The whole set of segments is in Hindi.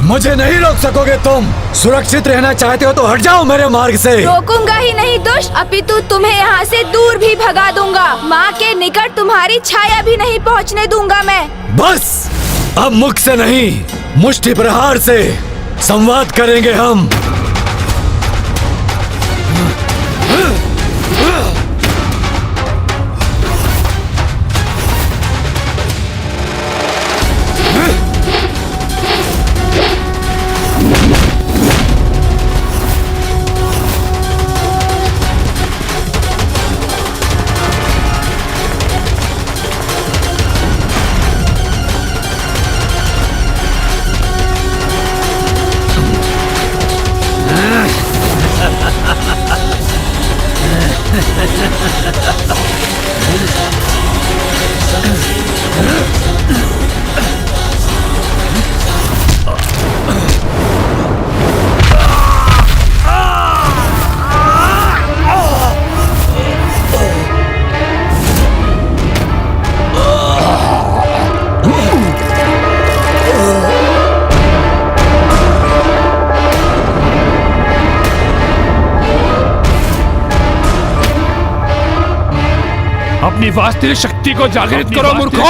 मुझे नहीं रोक सकोगे तुम। सुरक्षित रहना चाहते हो तो हट जाओ मेरे मार्ग से। रोकूंगा ही नहीं दुष्ट, अपितु तुम्हें यहाँ से दूर भी भगा दूंगा। माँ के निकट तुम्हारी छाया भी नहीं पहुँचने दूंगा मैं। बस अब मुख से नहीं, मुष्टि प्रहार से संवाद करेंगे हम। अपनी वास्तविक शक्ति को जागृत करो मूर्खों,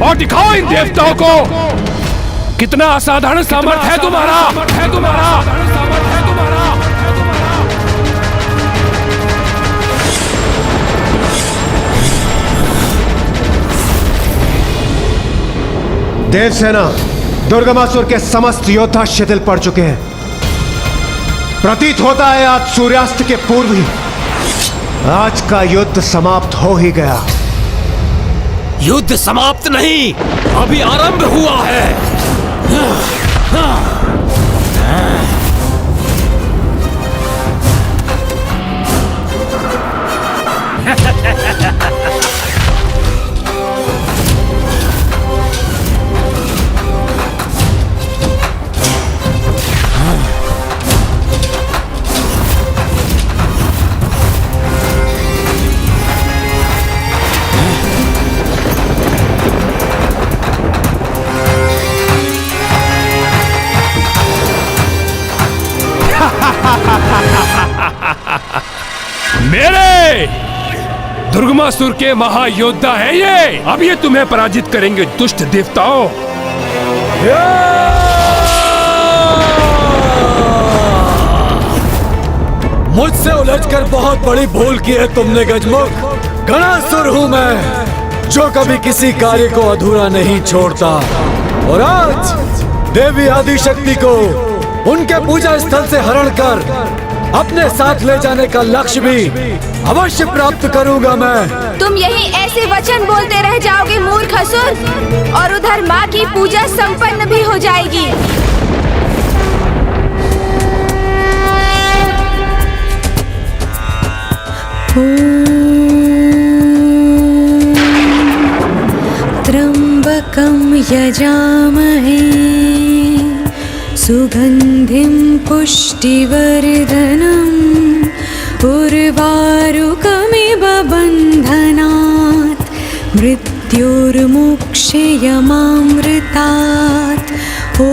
और दिखाओ इन देवताओं को कितना असाधारण सामर्थ्य है तुम्हारा। देवसेना, दुर्गमासुर के समस्त योद्धा शिथिल पड़ चुके हैं। प्रतीत होता है आज सूर्यास्त के पूर्व ही आज का युद्ध समाप्त हो ही गया। युद्ध समाप्त नहीं, अभी आरंभ हुआ है। मेरे दुर्गमासुर के महायोद्धा है ये। अब ये तुम्हें पराजित करेंगे दुष्ट देवताओं। मुझसे उलझकर बहुत बड़ी भूल की है तुमने गजमुख। गणासुर हूँ मैं, जो कभी किसी कार्य को अधूरा नहीं छोड़ता। और आज देवी आदिशक्ति को उनके पूजा स्थल से हरण कर अपने साथ ले जाने का लक्ष्य भी अवश्य प्राप्त करूंगा मैं। तुम यही ऐसे वचन बोलते रह जाओगे मूर्ख असुर, और उधर माँ की पूजा संपन्न भी हो जाएगी। त्र्यंबकं यजामहे सुगंधिं पुष्टिवर्धनम् उर्वारुकमिव बन्धनात् मृत्युर्मुक्षयमामृतात्। ॐ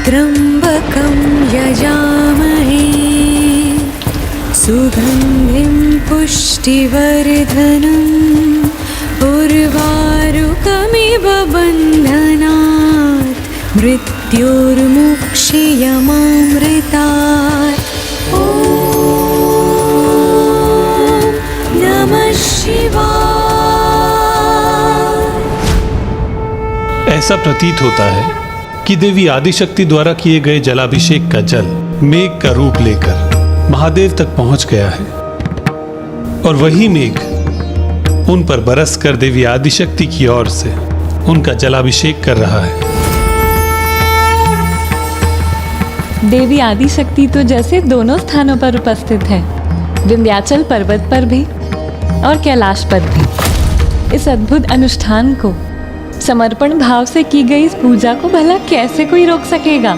त्र्यंबकं यजामहे सुगंधिं पुष्टिवर्धनम् उर्वारुकमिव बन्धनात् मृत्युर्मुक्षयमामृतात्। ॐ नमः शिवाय। ऐसा प्रतीत होता है कि देवी आदिशक्ति द्वारा किए गए जलाभिषेक का जल मेघ का रूप लेकर महादेव तक पहुंच गया है, और वही मेघ उन पर बरस कर देवी आदिशक्ति की ओर से उनका जलाभिषेक कर रहा है। देवी आदिशक्ति तो जैसे दोनों स्थानों पर उपस्थित है, विंध्याचल पर्वत पर भी और कैलाश पर भी। इस अद्भुत अनुष्ठान को, समर्पण भाव से की गई इस पूजा को भला कैसे कोई रोक सकेगा?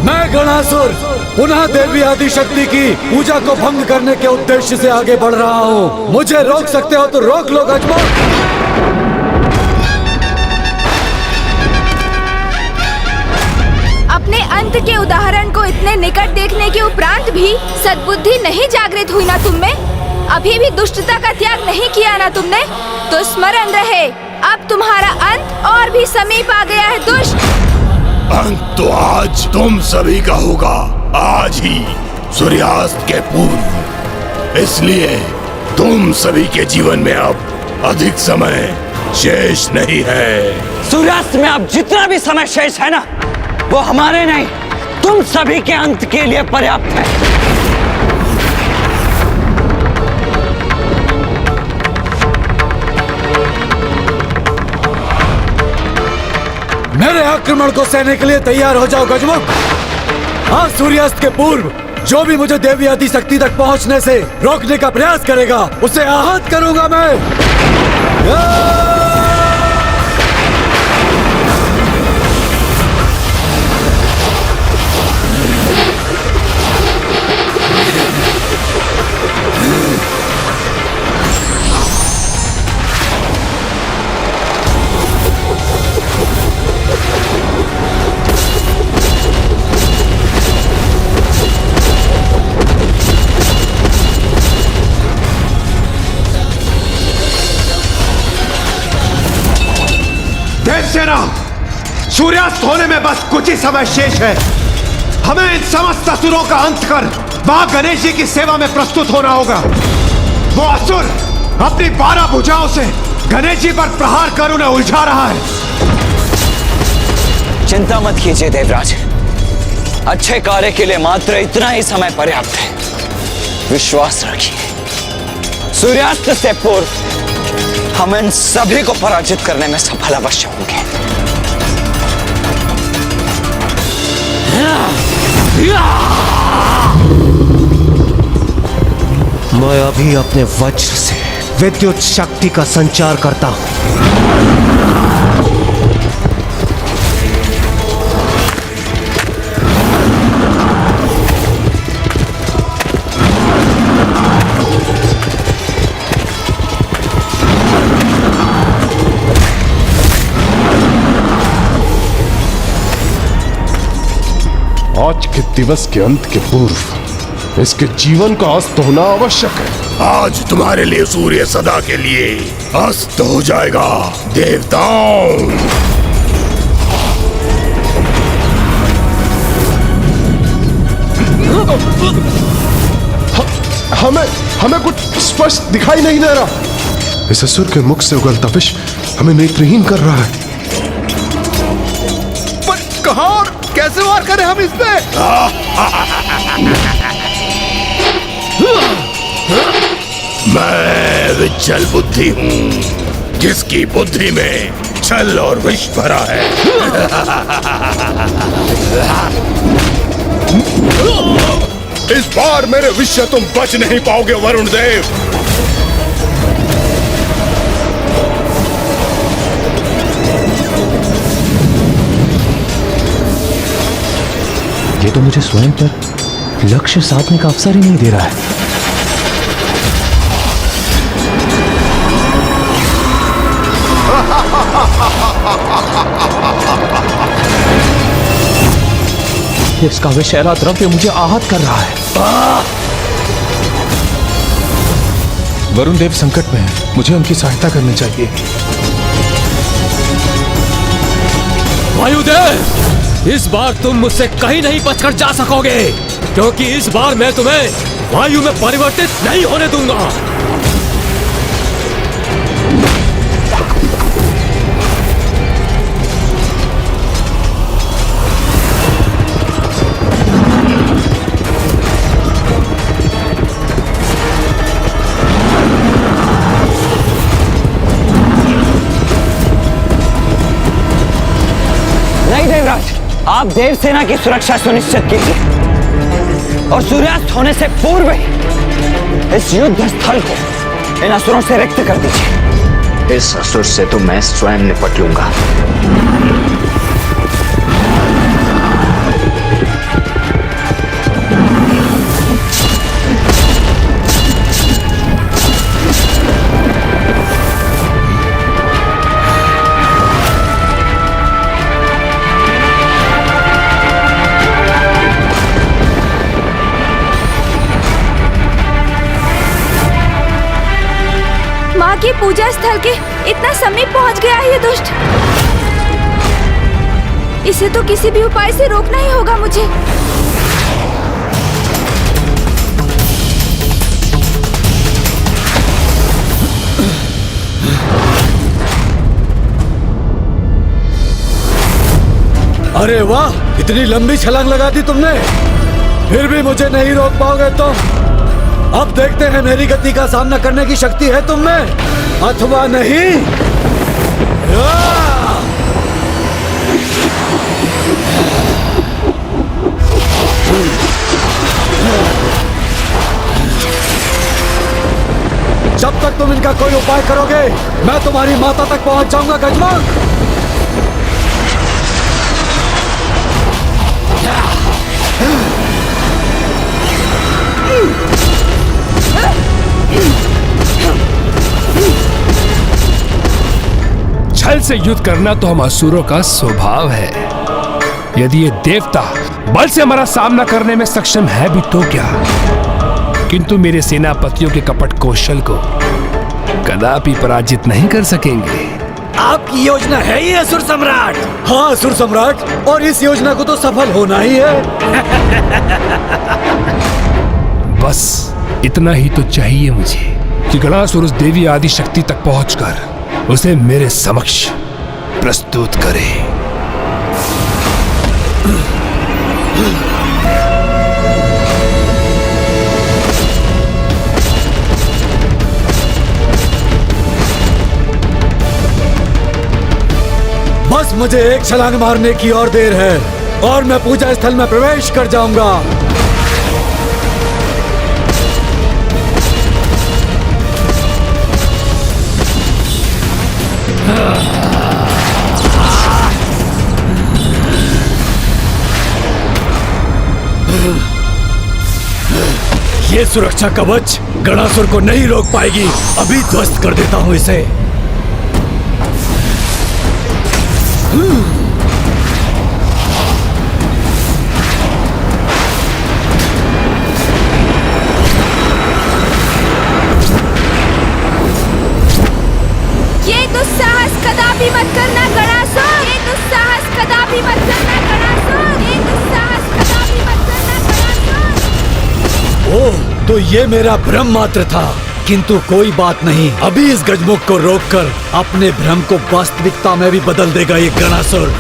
मैं गणासुर पुनः देवी आदिशक्ति की पूजा को भंग करने के उद्देश्य से आगे बढ़ रहा हूँ। मुझे रोक सकते हो तो रोक लो गजमुख। अपने अंत के उदाहरण को इतने निकट देखने के उपरांत भी सद्बुद्धि नहीं जागृत हुई ना तुम में? अभी भी दुष्टता का त्याग नहीं किया ना तुमने? तो स्मरण रहे, अब तुम्हारा अंत और भी समीप आ गया है दुष्ट। अंत तो आज तुम सभी का होगा, आज ही सूर्यास्त के पूर्व। इसलिए तुम सभी के जीवन में अब अधिक समय शेष नहीं है। सूर्यास्त में अब जितना भी समय शेष है ना, वो हमारे नहीं, तुम सभी के अंत के लिए पर्याप्त है। मेरे आक्रमण को सहने के लिए तैयार हो जाओ गजमुख। आज सूर्यास्त के पूर्व जो भी मुझे देवी आदिशक्ति तक पहुंचने से रोकने का प्रयास करेगा, उसे आहत करूंगा मैं। देवसेना, सूर्यास्त होने में बस कुछ ही समय शेष है। हमें इन समस्त असुरों का अंत कर मां गणेश जी की सेवा में प्रस्तुत होना होगा। वो असुर अपनी 12 भुजाओं से गणेश जी पर प्रहार कर उन्हें उलझा रहा है। चिंता मत कीजिए देवराज, अच्छे कार्य के लिए मात्र इतना ही समय पर्याप्त है। विश्वास रखिए, सूर्यास्त से पूर्व हम इन सभी को पराजित करने में सफल अवश्य होंगे। मैं अभी अपने वज्र से विद्युत शक्ति का संचार करता हूं। आज के दिवस के अंत के पूर्व इसके जीवन का अस्त होना आवश्यक है। आज तुम्हारे लिए सूर्य सदा के लिए अस्त हो जाएगा देवताओं। हमें कुछ स्पष्ट दिखाई नहीं दे रहा। इस असुर के मुख से उगल तपिश हमें नेत्रहीन कर रहा है। पर कहां और कैसे वार करें हम इस पे? मैं विचल बुद्धि हूँ, जिसकी बुद्धि में छल और विष भरा है। इस बार मेरे विष से तुम बच नहीं पाओगे वरुण देव। ये तो मुझे स्वयं पर लक्ष्य साधने का अवसर ही नहीं दे रहा है। इसका विषैला द्रव्य मुझे आहत कर रहा है। वरुण देव संकट में है, मुझे उनकी सहायता करनी चाहिए। वायुदेव, इस बार तुम मुझसे कहीं नहीं बचकर जा सकोगे, क्योंकि इस बार मैं तुम्हें वायु में परिवर्तित नहीं होने दूंगा। आप देव सेना की सुरक्षा सुनिश्चित कीजिए और सूर्यास्त होने से पूर्व ही इस युद्ध स्थल को इन असुरों से रिक्त कर दीजिए। इस असुर से तो मैं स्वयं निपट लूंगा। पूजा स्थल के इतना समीप पहुंच गया है ये दुष्ट। इसे तो किसी भी उपाय से रोकना ही होगा मुझे। अरे वाह, इतनी लंबी छलांग लगा दी तुमने, फिर भी मुझे नहीं रोक पाओगे तुम। अब देखते हैं मेरी गति का सामना करने की शक्ति है तुम में अथवा नहीं। जब तक तुम इनका कोई उपाय करोगे, मैं तुम्हारी माता तक पहुंच जाऊंगा गजमुख। छल से युद्ध करना तो हम असुरों का स्वभाव है। यदि ये देवता बल से हमारा सामना करने में सक्षम है भी तो क्या, किंतु मेरे सेनापतियों के कपट कौशल को कदापि पराजित नहीं कर सकेंगे। आपकी योजना है ये असुर सम्राट? हाँ असुर सम्राट, और इस योजना को तो सफल होना ही है। बस इतना ही तो चाहिए मुझे कि गणासुर उस देवी आदि शक्ति तक पहुंचकर उसे मेरे समक्ष प्रस्तुत करे। बस मुझे एक छलांग मारने की और देर है और मैं पूजा स्थल में प्रवेश कर जाऊंगा। ये सुरक्षा कवच गणासुर को नहीं रोक पाएगी। अभी ध्वस्त कर देता हूं इसे। ये दुस्साहस कदापि मत करना गणासुर। ये दुस्साहस कदापि मत करना गणासुर। ये दुस्साहस कदापि मत करना गणासुर। ओह, तो ये मेरा भ्रम मात्र था। किंतु कोई बात नहीं, अभी इस गजमुख को रोककर अपने भ्रम को वास्तविकता में भी बदल देगा ये गणासुर।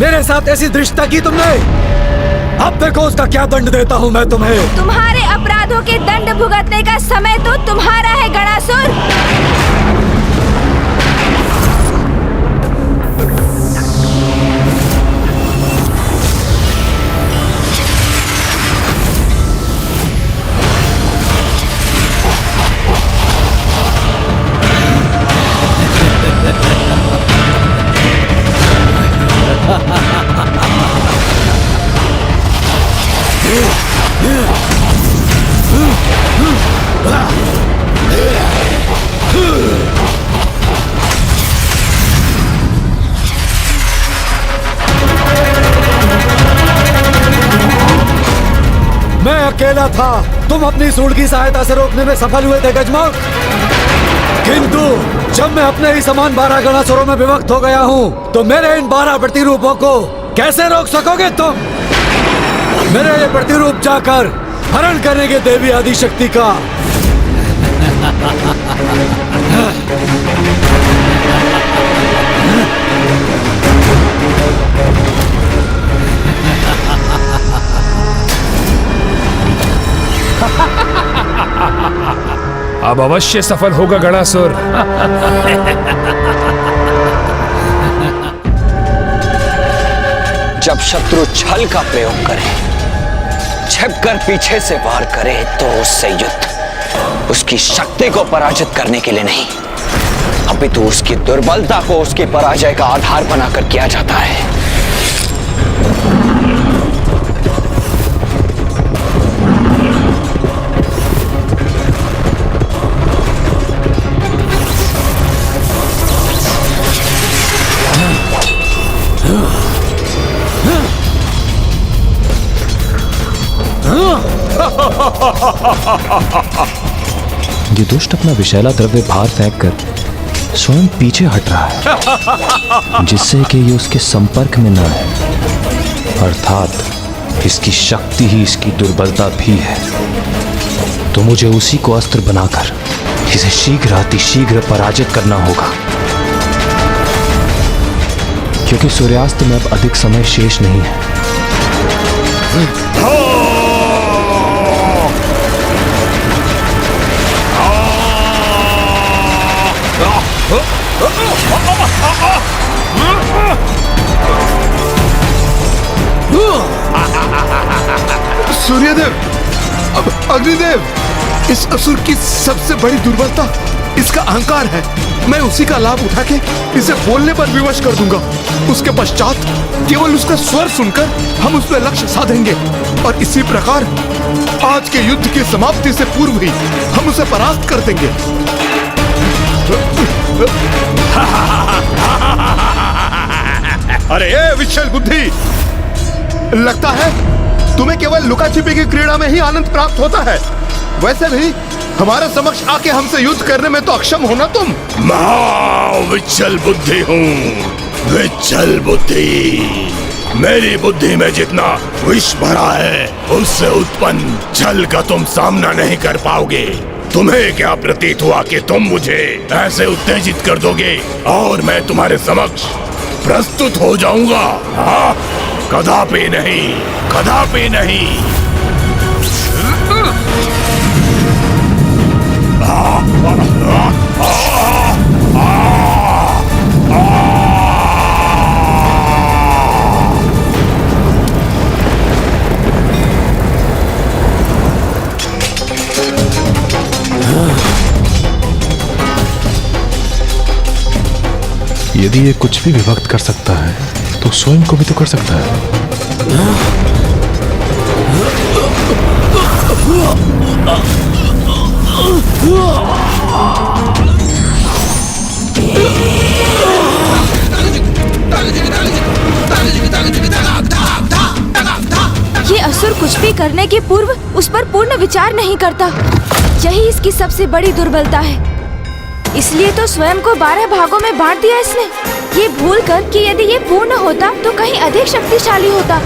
मेरे साथ ऐसी दृष्टता की तुमने, अब देखो उसका क्या दंड देता हूं मैं तुम्हें। तुम्हारे अपराधों के दंड भुगतने का समय तो तुम्हारा है गणासुर। मैं अकेला था, तुम अपनी सूंड की सहायता से रोकने में सफल हुए थे गजमुख। किंतु जब मैं अपने ही समान 12 गणासुरों में विभक्त हो गया हूँ, तो मेरे इन 12 प्रतिरूपों को कैसे रोक सकोगे तुम? मेरे ये प्रतिरूप जाकर हरण करेंगे देवी आदि शक्ति का। अब अवश्य सफल होगा गणासुर। जब शत्रु छल का प्रयोग करे, छिपकर पीछे से वार करे, तो उससे युद्ध उसकी शक्ति को पराजित करने के लिए नहीं, अपितु उसकी दुर्बलता को उसकी पराजय का आधार बनाकर किया जाता है। ये दुष्ट अपना विषैला द्रव्य बाहर फेंक कर स्वयं पीछे हट रहा है, जिससे कि ये उसके संपर्क में न है। अर्थात इसकी शक्ति ही इसकी दुर्बलता भी है। तो मुझे उसी को अस्त्र बनाकर इसे शीघ्र अतिशीघ्र पराजित करना होगा, क्योंकि सूर्यास्त में अब अधिक समय शेष नहीं है। सूर्यदेव, अग्निदेव, इस असुर की सबसे बड़ी दुर्बलता इसका अहंकार है। मैं उसी का लाभ उठा के इसे बोलने पर विवश कर दूंगा। उसके पश्चात केवल उसका स्वर सुनकर हम उस पर लक्ष्य साधेंगे, और इसी प्रकार आज के युद्ध की समाप्ति से पूर्व ही हम उसे परास्त कर देंगे। अरे ए विशाल बुद्धि, लगता है तुम्हें केवल लुका छिपी की क्रीड़ा में ही आनंद प्राप्त होता है। वैसे भी हमारे समक्ष आके हमसे युद्ध करने में तो अक्षम हो ना तुम। विचल बुद्धि हूँ, विचल बुद्धि। मेरी बुद्धि में जितना विष भरा है, उससे उत्पन्न छल का तुम सामना नहीं कर पाओगे। तुम्हें क्या प्रतीत हुआ कि तुम मुझे ऐसे उत्तेजित कर दोगे और मैं तुम्हारे समक्ष प्रस्तुत हो जाऊंगा? हाँ, कदापि नहीं, कदापि नहीं। यदि ये कुछ भी विभक्त कर सकता है, तो स्वयं को भी तो कर सकता है। ये असुर कुछ भी करने के पूर्व उस पर पूर्ण विचार नहीं करता। यही इसकी सबसे बड़ी दुर्बलता है। इसलिए तो स्वयं को 12 भागों में बांट दिया इसने, ये भूल कर कि यदि ये पूर्ण होता तो कहीं अधिक शक्तिशाली होता।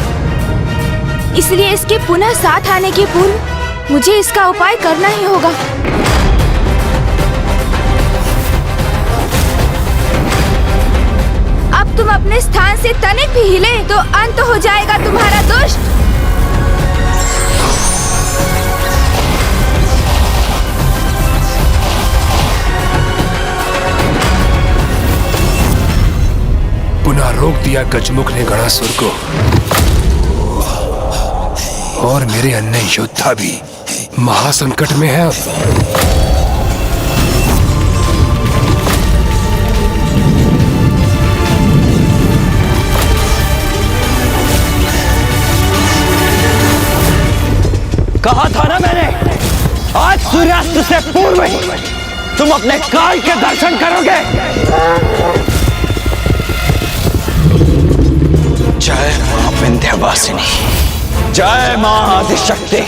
इसलिए इसके पुनः साथ आने के पूर्व मुझे इसका उपाय करना ही होगा। अब तुम अपने स्थान से तनिक भी हिले तो अंत हो जाएगा तुम्हारा दुष्ट। पुनः रोक दिया गजमुख ने गणासुर को, और मेरे अन्य योद्धा भी महासंकट में है। अब कहा था ना मैंने, आज सूर्यास्त से पूर्व ही तुम अपने काल के दर्शन करोगे। जय मां विंध्यवासिनी, जय मां आदिशक्ति।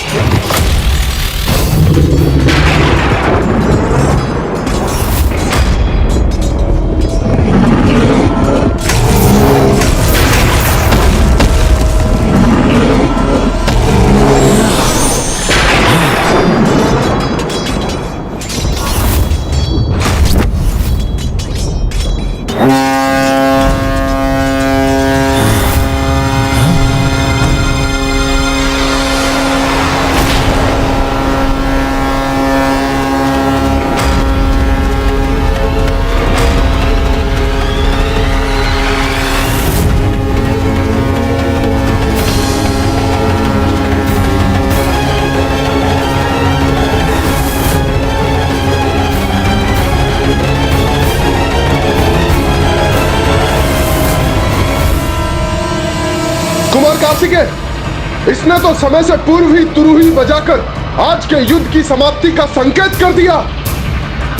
सके। इसने तो समय से पूर्व ही तुरुही बजाकर आज के युद्ध की समाप्ति का संकेत कर दिया।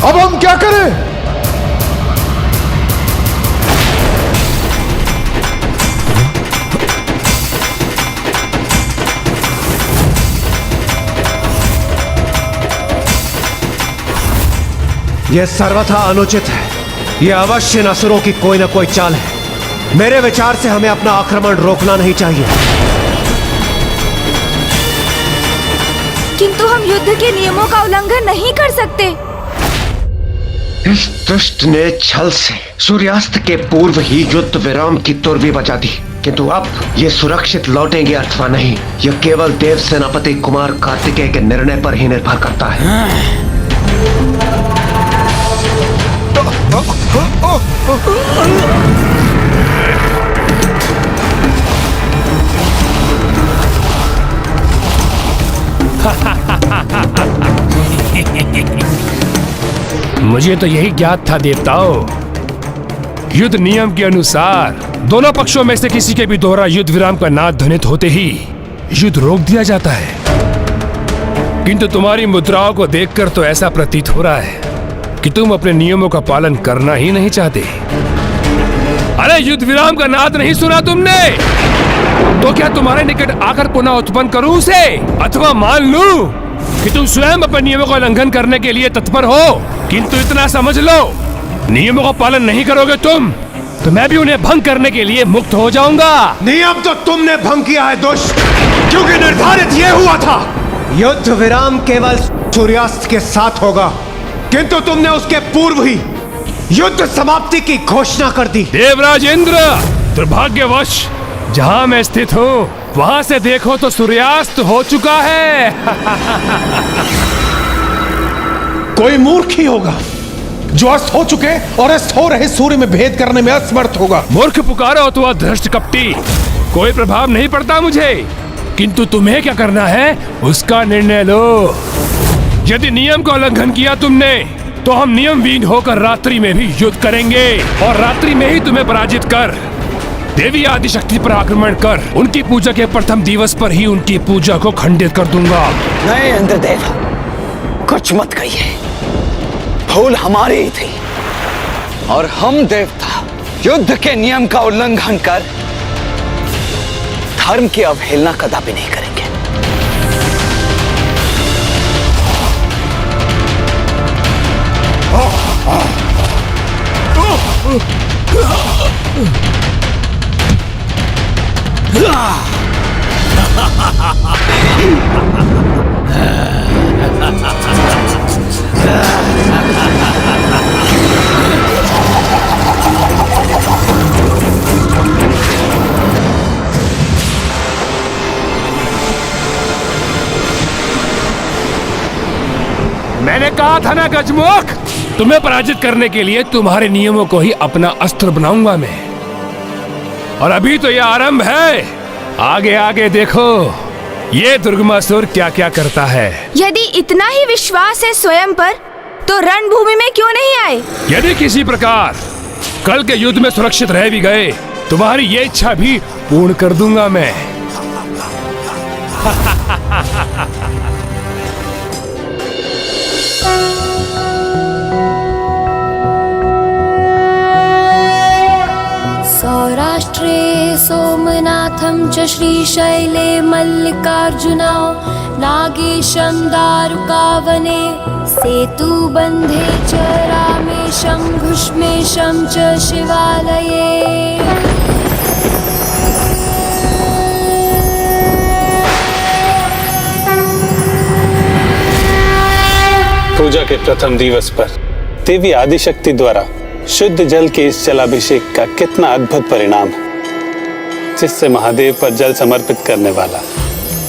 अब हम क्या करें? यह सर्वथा अनुचित है। यह अवश्य इन असुरों की कोई ना कोई चाल है। मेरे विचार से हमें अपना आक्रमण रोकना नहीं चाहिए। किंतु हम युद्ध के नियमों का उल्लंघन नहीं कर सकते। इस दुष्ट ने छल से सूर्यास्त के पूर्व ही युद्ध विराम की तुरबी बजा दी, किंतु अब ये सुरक्षित लौटेंगे अथवा नहीं, यह केवल देव सेनापति कुमार कार्तिकेय के निर्णय पर ही निर्भर करता है। मुझे तो यही ज्ञात था देवताओं। युद्ध नियम के अनुसार दोनों पक्षों में से किसी के भी दोहरा युद्ध विराम का नाद ध्वनित होते ही युद्ध रोक दिया जाता है। किंतु तुम्हारी मुद्राओं को देखकर तो ऐसा प्रतीत हो रहा है कि तुम अपने नियमों का पालन करना ही नहीं चाहते। अरे युद्ध विराम का नाद नहीं सुना तुमने? तो क्या तुम्हारे निकट आकर पुनः उत्पन्न करूं उसे, अथवा मान लूं कि तुम स्वयं अपने नियमों का उल्लंघन करने के लिए तत्पर हो? किंतु इतना समझ लो, नियमों का पालन नहीं करोगे तुम तो मैं भी उन्हें भंग करने के लिए मुक्त हो जाऊंगा। नियम तो तुमने भंग किया है दुष्ट, क्योंकि निर्धारित यह हुआ था युद्ध विराम केवल सूर्यास्त के साथ होगा, किंतु तुमने उसके पूर्व ही युद्ध समाप्ति की घोषणा कर दी। देवराज इंद्र, दुर्भाग्यवश जहां मैं स्थित हूँ वहां से देखो तो सूर्यास्त हो चुका है। कोई मूर्ख ही होगा जो अस्त हो चुके और अस्त हो रहे सूर्य में भेद करने में असमर्थ होगा। मूर्ख पुकारो तो अधृष्ट कपटी, कोई प्रभाव नहीं पड़ता मुझे, किंतु तुम्हें क्या करना है उसका निर्णय लो। यदि नियम का उल्लंघन किया तुमने तो हम नियमविहीन होकर रात्रि में भी युद्ध करेंगे और रात्रि में ही तुम्हें पराजित कर देवी आदिशक्ति पर आक्रमण कर उनकी पूजा के प्रथम दिवस पर ही उनकी पूजा को खंडित कर दूंगा। नहीं इंद्रदेव, कुछ मत कहिए। भूल हमारी ही थी और हम देवता युद्ध के नियम का उल्लंघन कर धर्म की अवहेलना कदापि नहीं करेंगे। मैंने कहा था ना गजमुख, तुम्हें पराजित करने के लिए तुम्हारे नियमों को ही अपना अस्त्र बनाऊंगा मैं। और अभी तो यह आरंभ है, आगे आगे देखो ये दुर्गमासुर क्या क्या करता है। यदि इतना ही विश्वास है स्वयं पर तो रणभूमि में क्यों नहीं आए? यदि किसी प्रकार कल के युद्ध में सुरक्षित रह भी गए, तुम्हारी ये इच्छा भी पूर्ण कर दूंगा मैं। सौराष्ट्रे सोमनाथं च श्रीशैले मल्लिकार्जुना नागेशं दारुकावने सेतुबन्धे च रामेशं घुष्मेशं च शिवालये। पूजा के प्रथम दिवस पर देवी आदिशक्ति द्वारा शुद्ध जल के इस जलाभिषेक का कितना अद्भुत परिणाम है, जिससे महादेव पर जल समर्पित करने वाला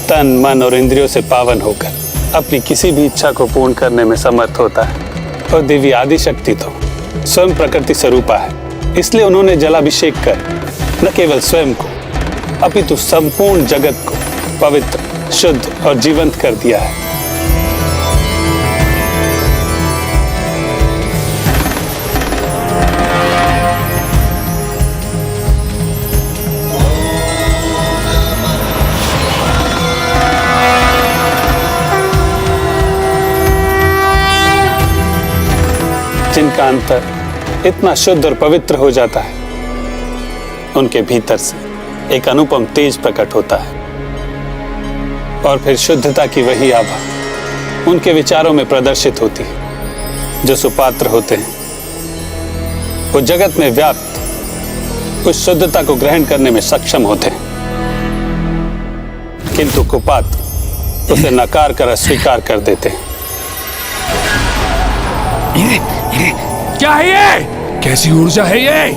तन मन और इंद्रियों से पावन होकर अपनी किसी भी इच्छा को पूर्ण करने में समर्थ होता है। और देवी आदिशक्ति तो स्वयं प्रकृति स्वरूपा है, इसलिए उन्होंने जलाभिषेक कर न केवल स्वयं को अपितु संपूर्ण जगत को पवित्र, शुद्ध और जीवंत कर दिया है। जिनका अंतर इतना शुद्ध और पवित्र हो जाता है, उनके भीतर से एक अनुपम तेज प्रकट होता है और फिर शुद्धता की वही आभा उनके विचारों में प्रदर्शित होती है। जो सुपात्र होते हैं वो जगत में व्याप्त उस शुद्धता को ग्रहण करने में सक्षम होते हैं, किंतु कुपात्र उसे नकार कर अस्वीकार कर देते हैं। क्या है ये? कैसी ऊर्जा है ये?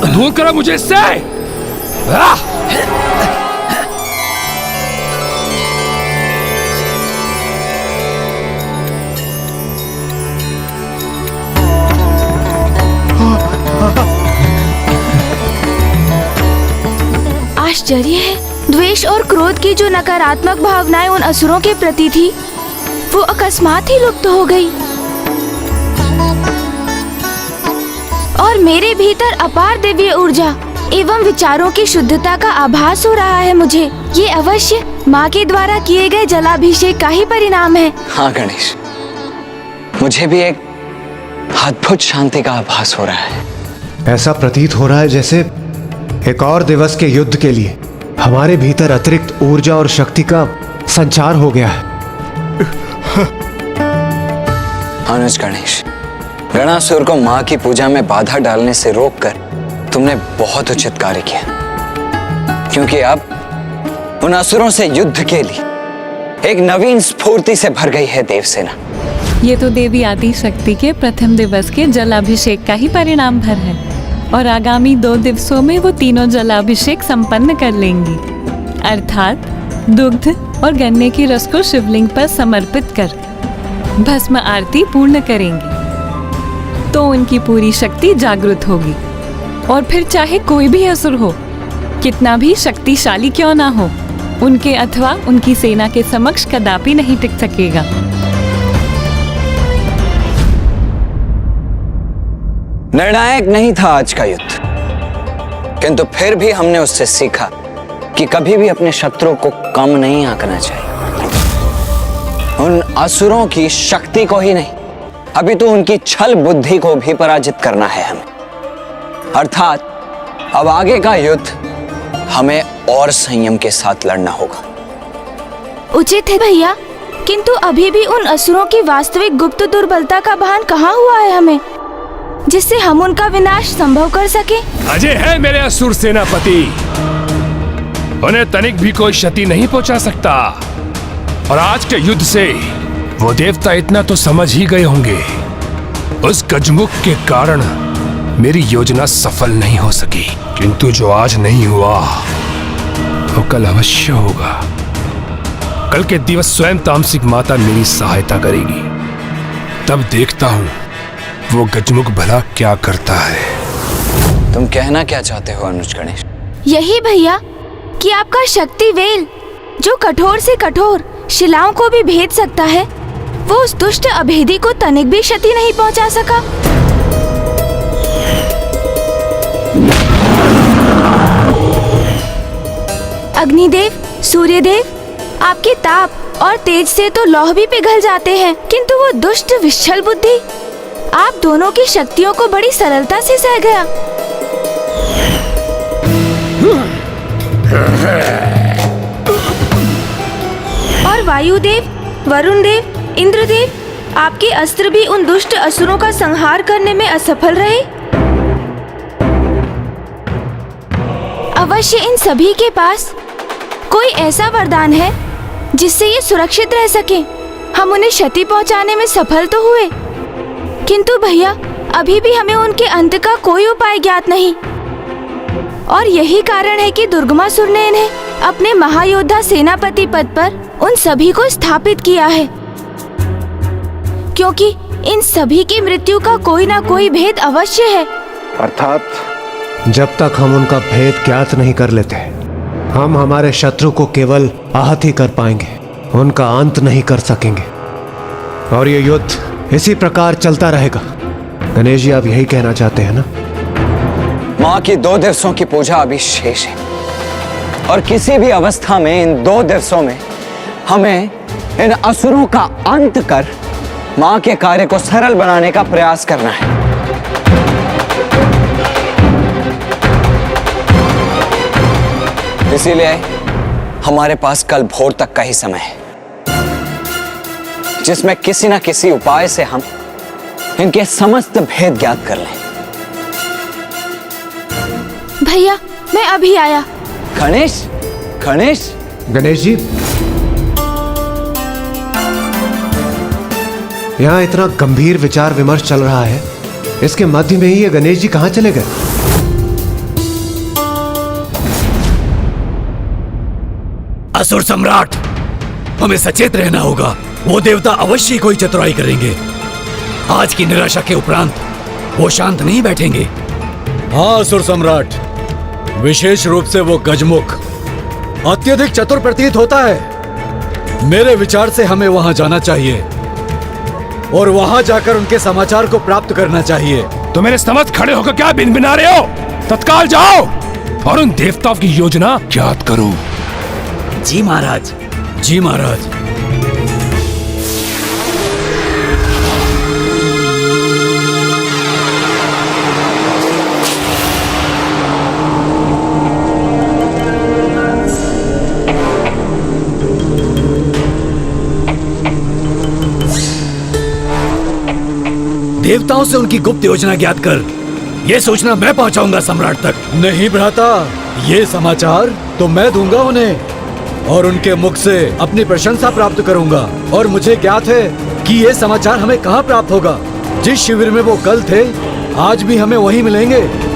दूर करो मुझे इससे। आश्चर्य है, द्वेष और क्रोध की जो नकारात्मक भावनाएं उन असुरों के प्रति थी, वो अकस्मात ही लुप्त हो गई और मेरे भीतर अपार दिव्य ऊर्जा एवं विचारों की शुद्धता का आभास हो रहा है। मुझे ये अवश्य माँ के द्वारा किए गए जलाभिषेक का ही परिणाम है। हाँ गणेश, मुझे भी एक अद्भुत शांति का आभास हो रहा है। ऐसा प्रतीत हो रहा है जैसे एक और दिवस के युद्ध के लिए हमारे भीतर अतिरिक्त ऊर्जा और शक्ति का संचार हो गया है। अनुज गणेश, गणासुर को माँ की पूजा में बाधा डालने से रोककर तुमने बहुत उचित कार्य किया, क्योंकि अब उन असुरों से युद्ध के लिए एक नवीन स्फूर्ति से भर गई है देवसेना। ये तो देवी आदि शक्ति के प्रथम दिवस के जलाभिषेक का ही परिणाम भर है और आगामी 2 दिवसों में वो तीनों जलाभिषेक संपन्न कर लेंगी, अर्थात दुग्ध और गन्ने की रस को शिवलिंग पर समर्पित कर भस्म आरती पूर्ण करेंगी। तो उनकी पूरी शक्ति जागृत होगी और फिर चाहे कोई भी असुर हो, कितना भी शक्तिशाली क्यों ना हो, उनके अथवा उनकी सेना के समक्ष कदापि नहीं टिक सकेगा। निर्णायक नहीं था आज का युद्ध, किंतु फिर भी हमने उससे सीखा कि कभी भी अपने शत्रु को कम नहीं आंकना चाहिए। उन असुरों की शक्ति को ही नहीं, अभी तो उनकी छल बुद्धि को भी पराजित करना है हमें। अर्थात अब आगे का युद्ध हमें और संयम के साथ लड़ना होगा। उचित है भैया, किंतु अभी भी उन असुरों की वास्तविक गुप्त दुर्बलता का भान कहाँ हुआ है हमें, जिससे हम उनका विनाश संभव कर सके। अजय है मेरे असुर सेनापति, उन्हें तनिक भी कोई क्षति नहीं पहुंचा सकता। और आज के युद्ध से वो देवता इतना तो समझ ही गए होंगे, उस गजमुख के कारण मेरी योजना सफल नहीं हो सकी, किंतु जो आज नहीं हुआ वो कल अवश्य होगा। कल के दिवस स्वयं तामसिक माता मेरी सहायता करेगी, तब देखता हूँ वो गजमुख भला क्या करता है। तुम कहना क्या चाहते हो अनुज गणेश? यही भैया कि आपका शक्ति वेल, जो कठोर से कठोर शिलाओं को भी भेद सकता है, वो उस दुष्ट अभेदी को तनिक भी क्षति नहीं पहुंचा सका। अग्निदेव, सूर्यदेव, आपके ताप और तेज से तो लौह भी पिघल जाते हैं, किंतु वो दुष्ट विच्छल बुद्धि आप दोनों की शक्तियों को बड़ी सरलता से सह गया। और वायुदेव, वरुण देव, इंद्रदेव, आपके अस्त्र भी उन दुष्ट असुरों का संहार करने में असफल रहे। अवश्य इन सभी के पास कोई ऐसा वरदान है जिससे ये सुरक्षित रह सके। हम उन्हें क्षति पहुंचाने में सफल तो हुए, किंतु भैया अभी भी हमें उनके अंत का कोई उपाय ज्ञात नहीं। और यही कारण है कि दुर्गमासुर ने इन्हें अपने महायोद्धा सेनापति पद पर उन सभी को स्थापित किया है, क्योंकि इन सभी की मृत्यु का कोई ना कोई भेद अवश्य है। अर्थात जब तक हम उनका भेद ज्ञात नहीं कर लेते, हम हमारे शत्रु को केवल आहत ही कर पाएंगे, उनका अंत नहीं कर सकेंगे। और ये युद्ध इसी प्रकार चलता रहेगा। गणेश जी, आप यही कहना चाहते हैं ना? माँ की 2 दिवसों की पूजा अभी शेष है, और किसी भी अवस्था में इन 2 दिवसों में हमें इन असुरों का अंत कर मां के कार्य को सरल बनाने का प्रयास करना है। इसीलिए हमारे पास कल भोर तक का ही समय है, जिसमें किसी न किसी उपाय से हम इनके समस्त भेद ज्ञात कर लें। भैया मैं अभी आया। गणेश, गणेश, गणेश जी, यहाँ इतना गंभीर विचार विमर्श चल रहा है, इसके मध्य में ही ये गणेश जी कहाँ चले गए? असुर सम्राट, हमें सचेत रहना होगा। वो देवता अवश्य कोई चतुराई करेंगे। आज की निराशा के उपरांत वो शांत नहीं बैठेंगे। हाँ असुर सम्राट, विशेष रूप से वो गजमुख अत्यधिक चतुर प्रतीत होता है। मेरे विचार से हमें वहां जाना चाहिए और वहां जाकर उनके समाचार को प्राप्त करना चाहिए। तो मेरे समझ खड़े होकर क्या बिनबिना रहे हो? तत्काल जाओ और उन देवताओं की योजना ज्ञात करो। जी महाराज, जी महाराज। देवताओं से उनकी गुप्त योजना ज्ञात कर ये सूचना मैं पहुंचाऊंगा सम्राट तक। नहीं भ्राता, ये समाचार तो मैं दूंगा उन्हें और उनके मुख से अपनी प्रशंसा प्राप्त करूंगा। और मुझे ज्ञात है कि ये समाचार हमें कहाँ प्राप्त होगा। जिस शिविर में वो कल थे, आज भी हमें वहीं मिलेंगे।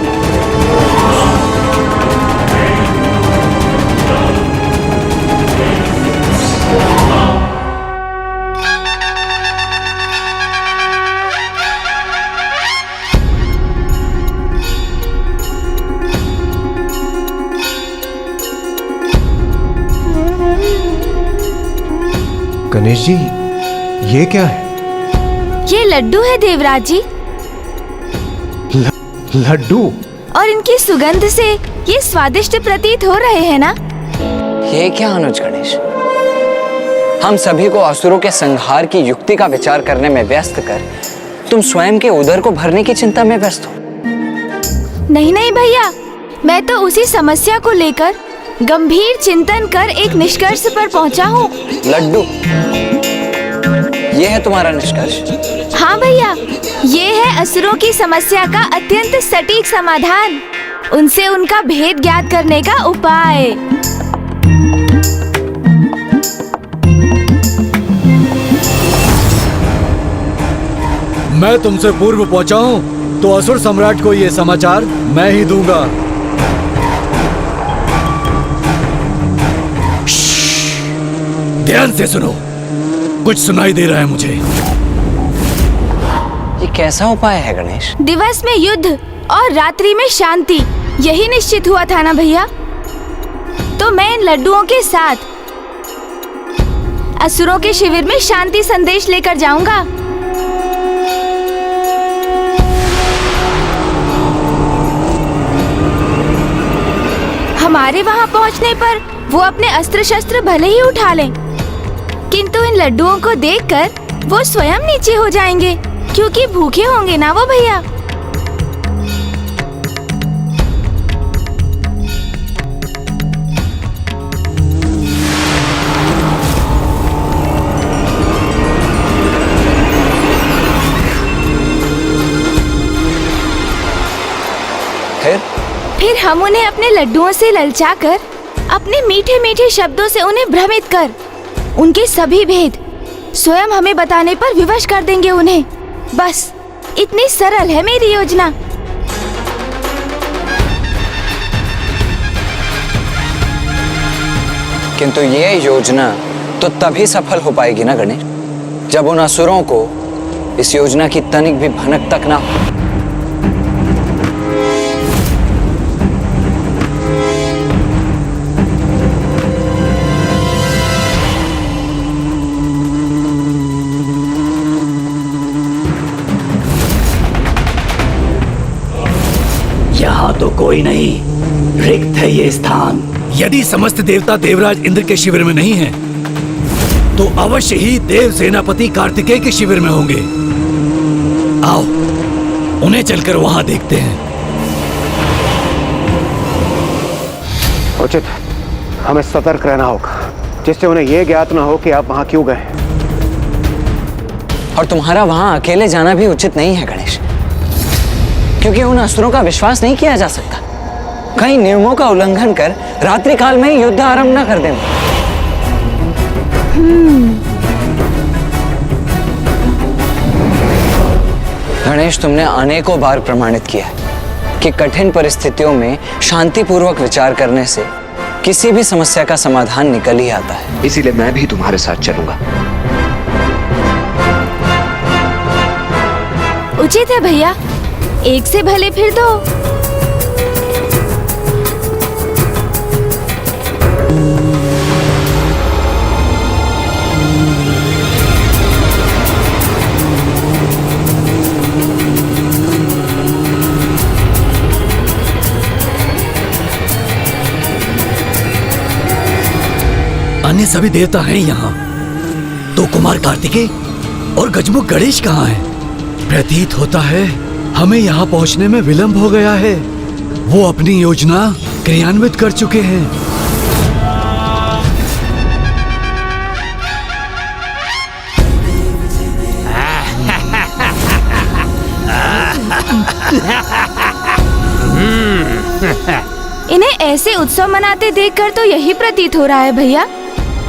गणेश जी, ये क्या है? ये लड्डू है देवराज जी। लड्डू? और इनकी सुगंध से ये स्वादिष्ट प्रतीत हो रहे हैं ना? ये क्या अनुज गणेश, हम सभी को असुरों के संहार की युक्ति का विचार करने में व्यस्त कर तुम स्वयं के उदर को भरने की चिंता में व्यस्त हो। नहीं नहीं भैया, मैं तो उसी समस्या को लेकर गंभीर चिंतन कर एक निष्कर्ष पर पहुंचा हूँ। लड्डू, ये है तुम्हारा निष्कर्ष? हाँ भैया, ये है असुरों की समस्या का अत्यंत सटीक समाधान, उनसे उनका भेद ज्ञात करने का उपाय। मैं तुमसे पूर्व पहुंचा हूँ तो असुर सम्राट को ये समाचार मैं ही दूंगा। ध्यान से सुनो, कुछ सुनाई दे रहा है मुझे। ये कैसा उपाय है गणेश? दिवस में युद्ध और रात्रि में शांति, यही निश्चित हुआ था ना भैया। तो मैं इन लड्डुओं के साथ असुरों के शिविर में शांति संदेश लेकर जाऊंगा। हमारे वहां पहुंचने पर वो अपने अस्त्र शस्त्र भले ही उठा लें, किंतु इन लड्डुओं को देखकर वो स्वयं नीचे हो जाएंगे, क्योंकि भूखे होंगे ना वो भैया। फिर हम उन्हें अपने लड्डुओं से ललचाकर, अपने मीठे मीठे शब्दों से उन्हें भ्रमित कर, उनके सभी भेद स्वयं हमें बताने पर विवश कर देंगे उन्हें। बस इतनी सरल है मेरी योजना। किंतु ये योजना तो तभी सफल हो पाएगी ना गणेश, जब उन असुरों को इस योजना की तनिक भी भनक तक ना हो। यहाँ तो कोई नहीं, रिक्त है ये स्थान। यदि समस्त देवता देवराज इंद्र के शिविर में नहीं हैं, तो अवश्य ही देव सेनापति कार्तिकेय के शिविर में होंगे। आओ उन्हें चलकर वहां देखते हैं। उचित, हमें सतर्क रहना होगा, जिससे उन्हें यह ज्ञात न हो कि आप वहां क्यों गए। और तुम्हारा वहां अकेले जाना भी उचित नहीं है गणेश, क्योंकि उन असुरों का विश्वास नहीं किया जा सकता। कहीं नियमों का उल्लंघन कर रात्रि काल में ही युद्ध आरंभ न कर देना। गणेश, तुमने अनेकों बार प्रमाणित किया है कि कठिन परिस्थितियों में शांतिपूर्वक विचार करने से किसी भी समस्या का समाधान निकल ही आता है। इसीलिए मैं भी तुम्हारे साथ चलूंगा। उचित है भैया, एक से भले फिर दो। अन्य सभी देवता हैं यहाँ, तो कुमार कार्तिकेय और गजमुख गणेश कहाँ हैं? प्रतीत होता है हमें यहाँ पहुँचने में विलंब हो गया है। वो अपनी योजना क्रियान्वित कर चुके हैं। इन्हें ऐसे उत्सव मनाते देखकर तो यही प्रतीत हो रहा है भैया,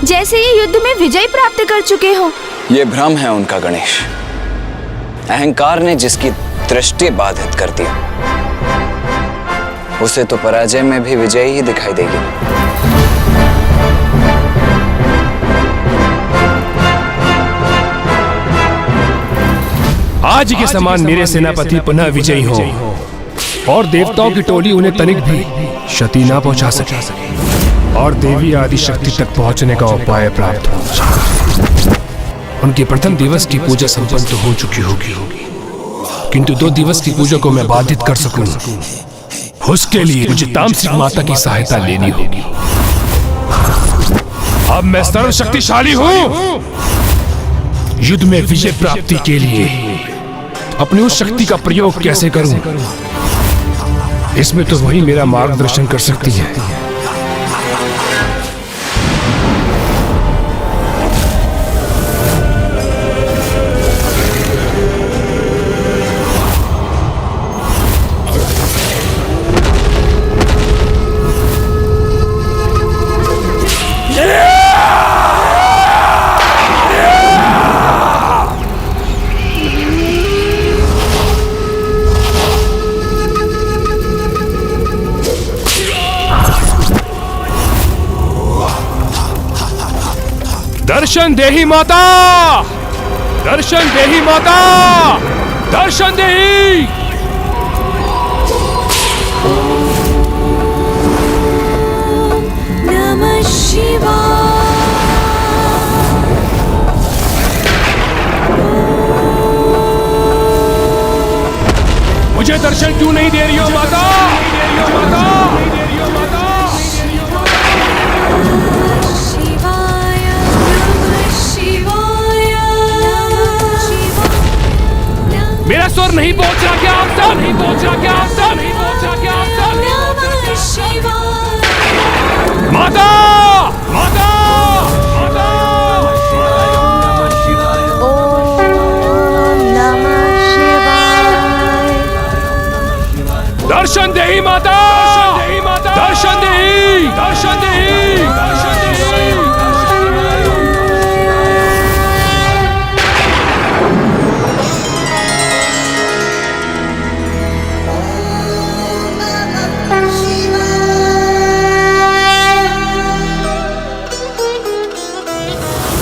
जैसे ये युद्ध में विजय प्राप्त कर चुके हो। ये भ्रम है उनका गणेश। अहंकार ने जिसकी दृष्टि बाधित कर दी, उसे तो पराजय में भी विजय ही दिखाई देगी। आज के समान मेरे सेनापति पुनः विजयी हो और देवताओं की टोली उन्हें तनिक भी क्षति न पहुंचा सके और देवी आदि शक्ति तक पहुंचने का उपाय प्राप्त हो। उनके प्रथम दिवस की पूजा संपन्न तो हो चुकी होगी, किंतु 2 दिवस की पूजा को मैं बाधित कर सकूं, उसके लिए मुझे तामसिक माता की सहायता लेनी होगी। अब मैं सर्वशक्तिशाली हूं। युद्ध में विजय प्राप्ति के लिए अपनी उस शक्ति का प्रयोग कैसे करूं, इसमें तो वही मेरा मार्गदर्शन कर सकती है। दर्शन देही माता, दर्शन देही माता, दर्शन देही। नमः शिवाय। मुझे दर्शन क्यों नहीं दे रही हो माता? मेरा स्वर नहीं पहुंच रहा क्या आप सब? नहीं पहुंच रहा क्या आप सब? नहीं पहुंच रहा क्या आप सब? माता, माता, माता। ओम नमः शिवाय। दर्शन देही माता, दर्शन देही, दर्शन देही, दर्शन देही।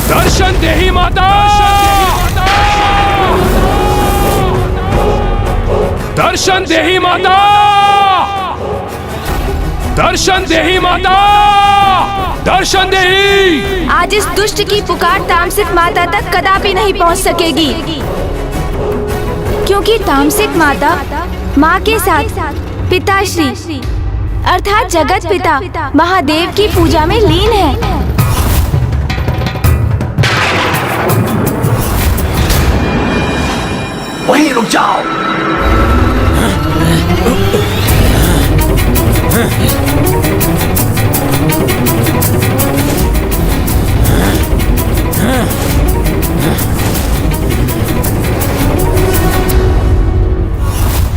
दर्शन देही माता, दर्शन देही माता, दर्शन देही माता, दर्शन देही। आज इस दुष्ट की पुकार तामसिक माता तक कदापि नहीं पहुंच सकेगी, क्योंकि तामसिक माता माँ के साथ पिताश्री अर्थात जगत पिता महादेव की पूजा में लीन है। जाओ।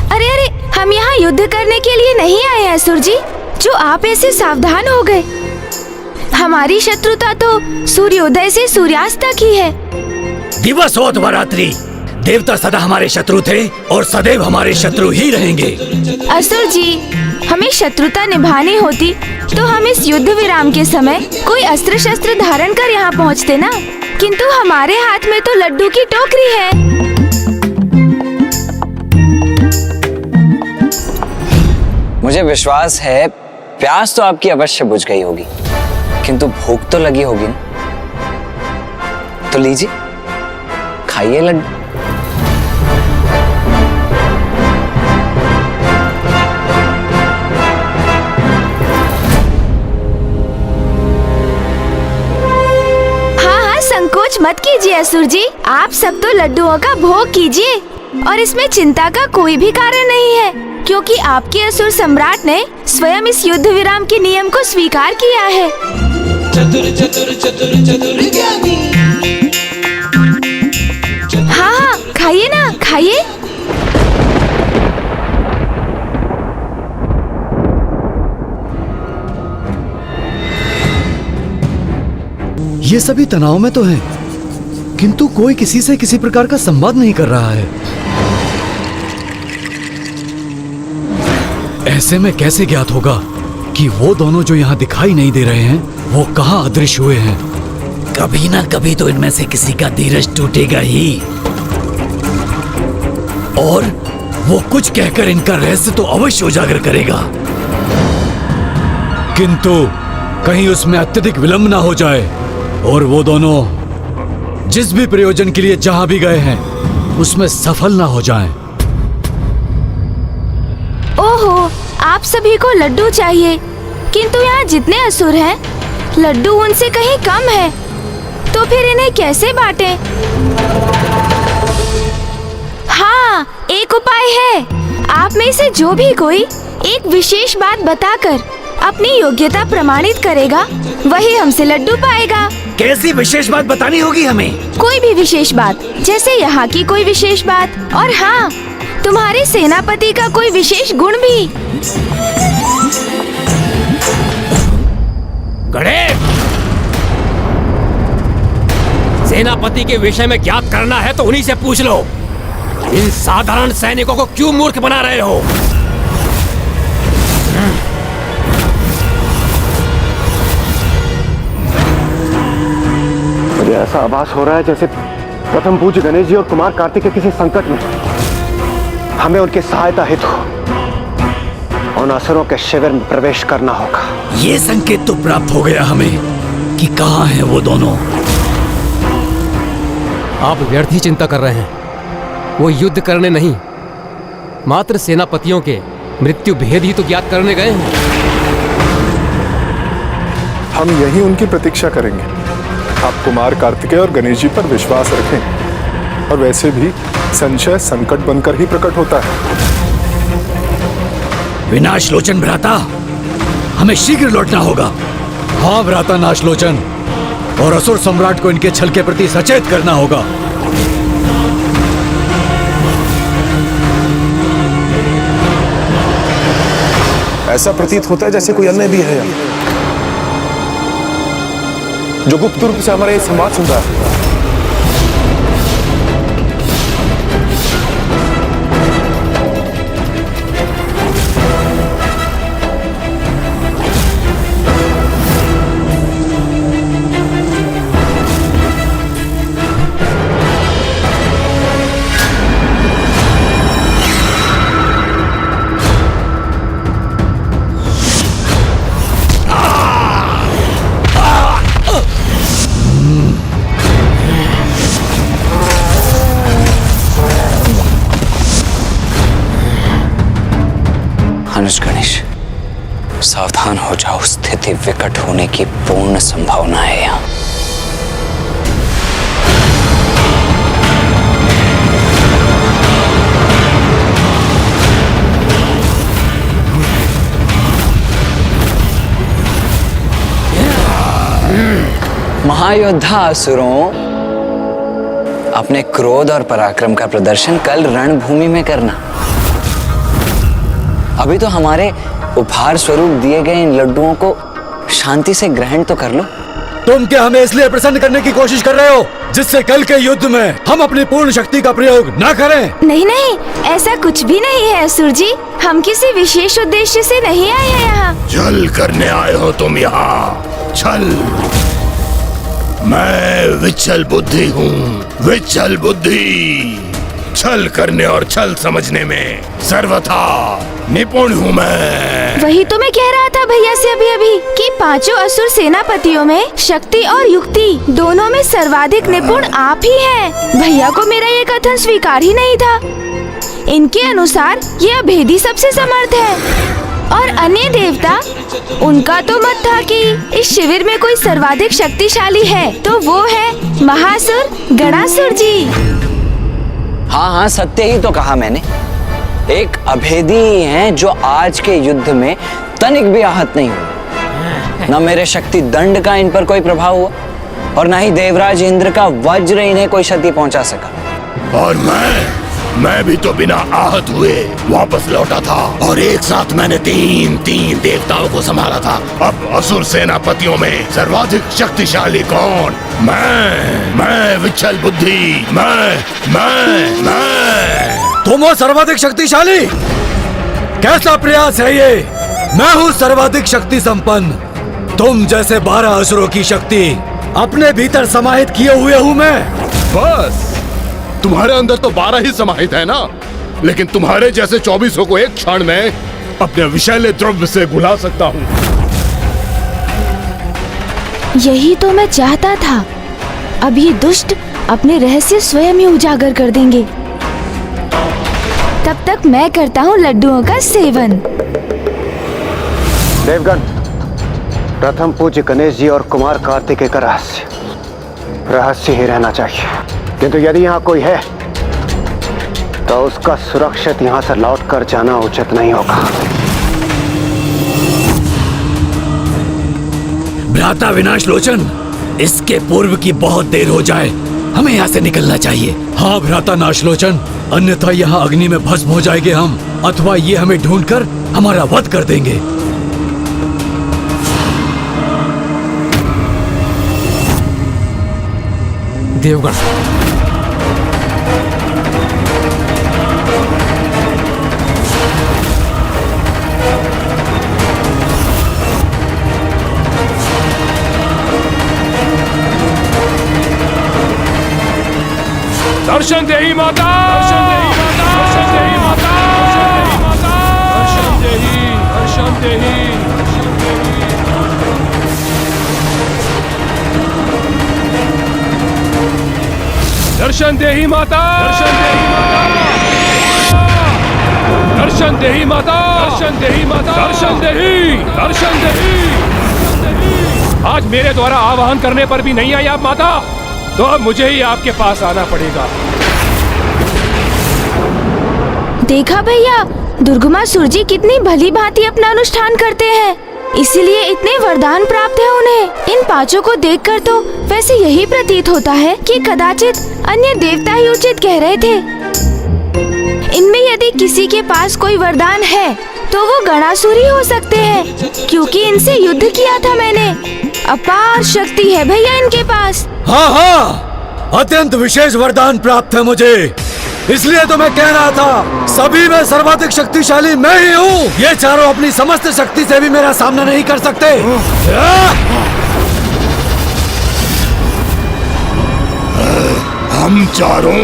अरे अरे, हम यहाँ युद्ध करने के लिए नहीं आए हैं असुर जी, जो आप ऐसे सावधान हो गए। हमारी शत्रुता तो सूर्योदय से सूर्यास्त तक ही है। दिवस हो अथवा रात्रि, देवता सदा हमारे शत्रु थे और सदैव हमारे शत्रु ही रहेंगे। असुर जी, हमें शत्रुता निभानी होती तो हम इस युद्ध विराम के समय कोई अस्त्र शस्त्र धारण कर यहाँ पहुँचते ना, किंतु हमारे हाथ में तो लड्डू की टोकरी है। मुझे विश्वास है प्यास तो आपकी अवश्य बुझ गई होगी, किंतु भूख तो लगी होगी ना। तो लीजिए, खाइए लड्डू। संकोच मत कीजिए असुर जी, आप सब तो लड्डुओं का भोग कीजिए और इसमें चिंता का कोई भी कारण नहीं है, क्योंकि आपके असुर सम्राट ने स्वयं इस युद्ध विराम के नियम को स्वीकार किया है। चतुर चतुर चतुर चतुर ज्ञानी। हाँ हाँ, खाइए ना, खाइए। ये सभी तनाव में तो हैं, किंतु कोई किसी से किसी प्रकार का संवाद नहीं कर रहा है। ऐसे में कैसे ज्ञात होगा कि वो दोनों जो यहाँ दिखाई नहीं दे रहे हैं वो कहाँ अदृश्य हुए हैं? कभी ना कभी तो इनमें से किसी का धीरज टूटेगा ही, और वो कुछ कहकर इनका रहस्य तो अवश्य उजागर करेगा। किंतु कहीं उसमें अत्यधिक विलंब ना हो जाए और वो दोनों जिस भी प्रयोजन के लिए जहां भी गए हैं उसमें सफल ना हो जाएं। ओहो, आप सभी को लड्डू चाहिए, किंतु यहाँ जितने असुर हैं, लड्डू उनसे कहीं कम है, तो फिर इन्हें कैसे बांटें? हाँ, एक उपाय है। आप में से जो भी कोई एक विशेष बात बताकर अपनी योग्यता प्रमाणित करेगा, वही हमसे लड्डू पाएगा। कैसी विशेष बात बतानी होगी हमें? कोई भी विशेष बात, जैसे यहाँ की कोई विशेष बात, और हाँ, तुम्हारे सेनापति का कोई विशेष गुण भी। गणेश, सेनापति के विषय में ज्ञात करना है तो उन्हीं से पूछ लो। इन साधारण सैनिकों को क्यों मूर्ख बना रहे हो? मुझे ऐसा आभास हो रहा है जैसे प्रथम पूज्य गणेश जी और कुमार कार्तिक के किसी संकट में हमें उनकी सहायता हेतु उन असुरों के शिविर में प्रवेश करना होगा। ये संकेत तो प्राप्त हो गया हमें कि कहाँ हैं वो दोनों। आप व्यर्थ ही चिंता कर रहे हैं। वो युद्ध करने नहीं, मात्र सेनापतियों के मृत्यु भेद ही तो ज्ञात करने गए हैं। हम यही उनकी प्रतीक्षा करेंगे। आप कुमार कार्तिकेय और गणेश जी पर विश्वास रखें, और वैसे भी संशय संकट बनकर ही प्रकट होता है। विनाश लोचन भ्राता, हमें शीघ्र लौटना होगा। हाँ भ्राता नाशलोचन, और असुर सम्राट को इनके छल के प्रति सचेत करना होगा। ऐसा प्रतीत होता है जैसे कोई अन्य भी है जो गुप्त रूप से हमारे संवाद सुन रहा है। अनुज गणेश, सावधान हो जाओ, स्थिति विकट होने की पूर्ण संभावना है यहाँ। महायोद्धा असुरों, अपने क्रोध और पराक्रम का प्रदर्शन कल रणभूमि में करना। अभी तो हमारे उपहार स्वरूप दिए गए इन लड्डुओं को शांति से ग्रहण तो कर लो। तुम क्या हमें इसलिए प्रसन्न करने की कोशिश कर रहे हो जिससे कल के युद्ध में हम अपनी पूर्ण शक्ति का प्रयोग ना करें? नहीं नहीं, ऐसा कुछ भी नहीं है असुर जी। हम किसी विशेष उद्देश्य से नहीं आए हैं यहाँ। छल करने आए हो तुम यहाँ, छल। मैं विचल बुद्धि हूँ, विचल बुद्धि। छल करने और छल समझने में सर्वथा निपुण हूँ मैं। वही तो मैं कह रहा था भैया से अभी अभी कि पांचों असुर सेनापतियों में शक्ति और युक्ति दोनों में सर्वाधिक निपुण आप ही हैं। भैया को मेरा ये कथन स्वीकार ही नहीं था। इनके अनुसार ये अभेदी सबसे समर्थ है और अन्य देवता, उनका तो मत था कि इस शिविर में कोई सर्वाधिक शक्तिशाली है तो वो है महासुर गणासुर जी। हाँ हाँ, सत्य ही तो कहा मैंने। एक अभेदी ही हैं जो आज के युद्ध में तनिक भी आहत नहीं हुए। न मेरे शक्ति दंड का इन पर कोई प्रभाव हुआ और न ही देवराज इंद्र का वज्र इन्हें कोई क्षति पहुंचा सका। और मैं भी तो बिना आहत हुए वापस लौटा था और एक साथ मैंने तीन देवताओं को संभाला था। अब असुर सेनापतियों में सर्वाधिक शक्तिशाली कौन? मैं विचल बुद्धि, मैं। तुम हो सर्वाधिक शक्तिशाली? कैसा प्रयास है ये? मैं हूँ सर्वाधिक शक्ति संपन्न। तुम जैसे 12 असुरों की शक्ति अपने भीतर समाहित किए हुए हूँ मैं। बस तुम्हारे अंदर तो 12 ही समाहित है ना, लेकिन तुम्हारे जैसे 24 को एक क्षण में अपने विषैले द्रव्य से भुला सकता हूँ। यही तो मैं चाहता था। अब ये दुष्ट अपने रहस्य स्वयं ही उजागर कर देंगे। तब तक मैं करता हूँ लड्डुओं का सेवन। देवगण, प्रथम पूज्य गणेश जी और कुमार कार्तिकेय का रहस्य ही रहना चाहिए, किंतु यदि यहाँ कोई है तो उसका सुरक्षित यहाँ से लौट कर जाना उचित नहीं होगा। भ्राता विनाश लोचन, इसके पूर्व की बहुत देर हो जाए, हमें यहाँ से निकलना चाहिए। हाँ भ्राता नाशलोचन, अन्यथा यहाँ अग्नि में भस्म हो जाएंगे हम, अथवा ये हमें ढूंढकर हमारा वध कर देंगे। देवगण, दर्शन देही माता, दर्शन देही माता, दर्शन देही माता, दर्शन देही, दर्शन देही। दर्शन देही माता, दर्शन देही माता, दर्शन देही माता, दर्शन देही, दर्शन देही। आज मेरे द्वारा आवाहन करने पर भी नहीं आई आप माता, तो अब मुझे ही आपके पास आना पड़ेगा। देखा भैया, दुर्गमासुर जी कितनी भली भांति अपना अनुष्ठान करते हैं, इसीलिए इतने वरदान प्राप्त है उन्हें। इन पांचों को देखकर तो वैसे यही प्रतीत होता है कि कदाचित अन्य देवता ही उचित कह रहे थे। इनमें यदि किसी के पास कोई वरदान है तो वो गणासुर ही हो सकते हैं, क्योंकि इनसे युद्ध किया था मैंने। अपार शक्ति है भैया इनके पास। हाँ हाँ, अत्यंत विशेष वरदान प्राप्त है मुझे, इसलिए तो मैं कह रहा था सभी में सर्वाधिक शक्तिशाली मैं ही हूँ। ये चारों अपनी समस्त शक्ति से भी मेरा सामना नहीं कर सकते। हम चारों